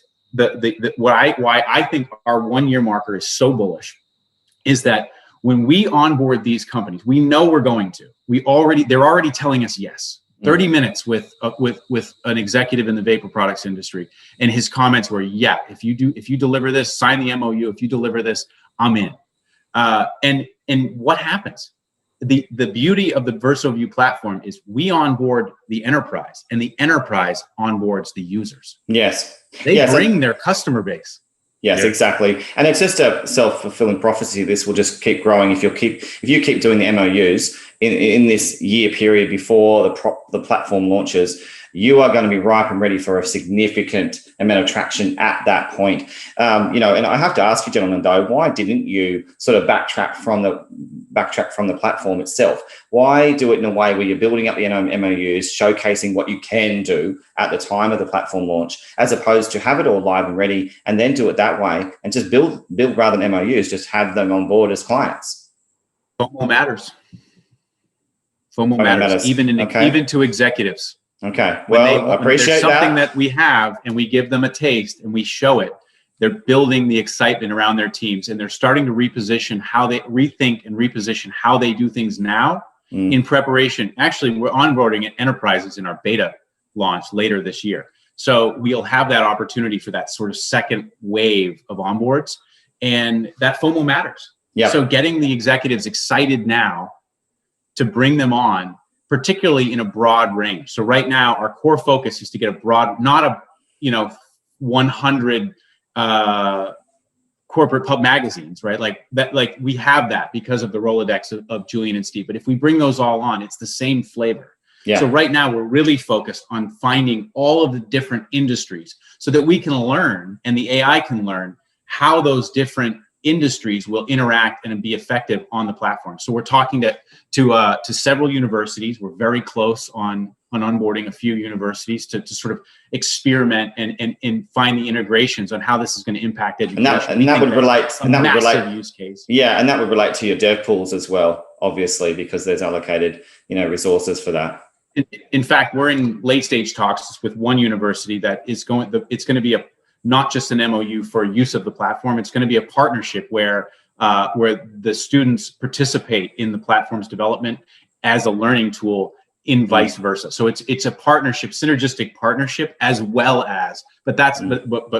why I think our 1 year marker is so bullish, is that when we onboard these companies, we know we're going to. They're already telling us yes. 30 minutes with an executive in the vapor products industry, and his comments were, yeah, if you deliver this, sign the MOU. If you deliver this, I'm in. And what happens? The beauty of the VersoView platform is we onboard the enterprise, and the enterprise onboards the users. Yes. They bring their customer base. Yes, exactly. And it's just a self-fulfilling prophecy. This will just keep growing if you keep doing the MOUs in this year period before the platform launches. You are going to be ripe and ready for a significant amount of traction at that point. And I have to ask you, gentlemen, though, why didn't you sort of backtrack from the platform itself? Why do it in a way where you're building up the MOUs, showcasing what you can do at the time of the platform launch, as opposed to have it all live and ready and then do it that way and just build rather than MOUs, just have them on board as clients? FOMO matters. FOMO matters. Even to executives. Okay. Well, I appreciate that. Something that we have, and we give them a taste and we show it, they're building the excitement around their teams, and they're starting to rethink and reposition how they do things now in preparation. Actually, we're onboarding enterprises in our beta launch later this year. So we'll have that opportunity for that sort of second wave of onboards, and that FOMO matters. Yep. So getting the executives excited now to bring them on, particularly in a broad range. So right now, our core focus is to get a broad, not a 100 corporate pub magazines, right? Like that, like we have that because of the Rolodex of Julian and Steve. But if we bring those all on, it's the same flavor. Yeah. So right now, we're really focused on finding all of the different industries so that we can learn, and the AI can learn how those different industries will interact and be effective on the platform. So we're talking to several universities. We're very close on onboarding a few universities to sort of experiment and find the integrations on how this is going to impact education. And that would relate use case. Yeah, and that would relate to your dev pools as well, obviously, because there's allocated resources for that. In fact, we're in late stage talks with one university that is it's going to be not just an MOU for use of the platform. It's going to be a partnership where the students participate in the platform's development as a learning tool in vice versa. So it's a partnership, synergistic partnership, as well as, but that's but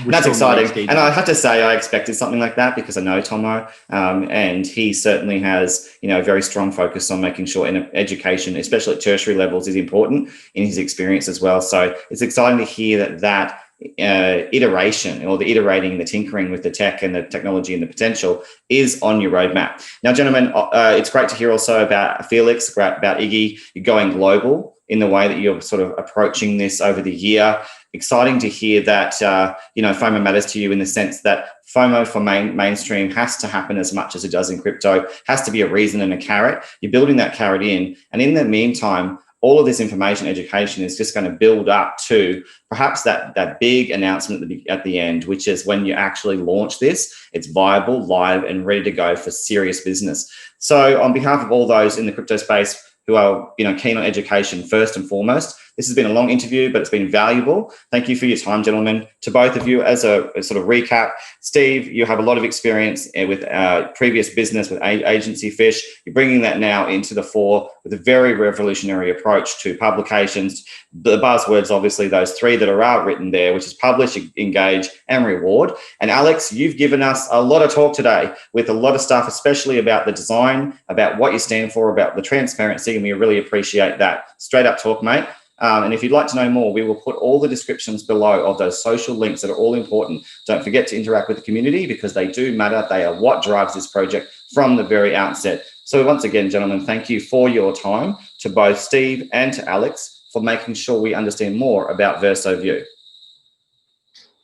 that's exciting. And I have to say, I expected something like that because I know Tomo, and he certainly has, you know, a very strong focus on making sure in education, especially at tertiary levels, is important in his experience as well. So it's exciting to hear that iteration, or the iterating, the tinkering with the tech and the technology and the potential is on your roadmap. Now, gentlemen, it's great to hear also about Felix, about Iggy. You're going global in the way that you're sort of approaching this over the year. Exciting to hear that, FOMO matters to you in the sense that FOMO for mainstream has to happen as much as it does in crypto, has to be a reason and a carrot. You're building that carrot in. And in the meantime, all of this information education is just going to build up to perhaps that big announcement at the end, which is when you actually launch this, it's viable, live, and ready to go for serious business. So on behalf of all those in the crypto space who are, keen on education first and foremost, this has been a long interview, but it's been valuable. Thank you for your time, gentlemen. To both of you, as a sort of recap, Steve, you have a lot of experience with previous business with agency fish. You're bringing that now into the fore with a very revolutionary approach to publications. The buzzwords, obviously, those three that are written there, which is publish, engage, and reward. And Alex, you've given us a lot of talk today with a lot of stuff, especially about the design, about what you stand for, about the transparency, and we really appreciate that. Straight up talk, mate. And if you'd like to know more, we will put all the descriptions below of those social links that are all important. Don't forget to interact with the community because they do matter. They are what drives this project from the very outset. So once again, gentlemen, thank you for your time, to both Steve and to Alex, for making sure we understand more about VersoView.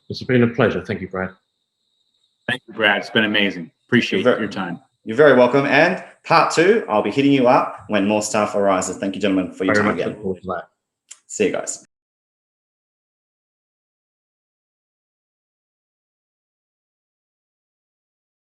It's been a pleasure. Thank you, Brad. Thank you, Brad. It's been amazing. Appreciate your time. You're very welcome. And part 2, I'll be hitting you up when more stuff arises. Thank you, gentlemen, for your time again. Look forward to that. See you guys.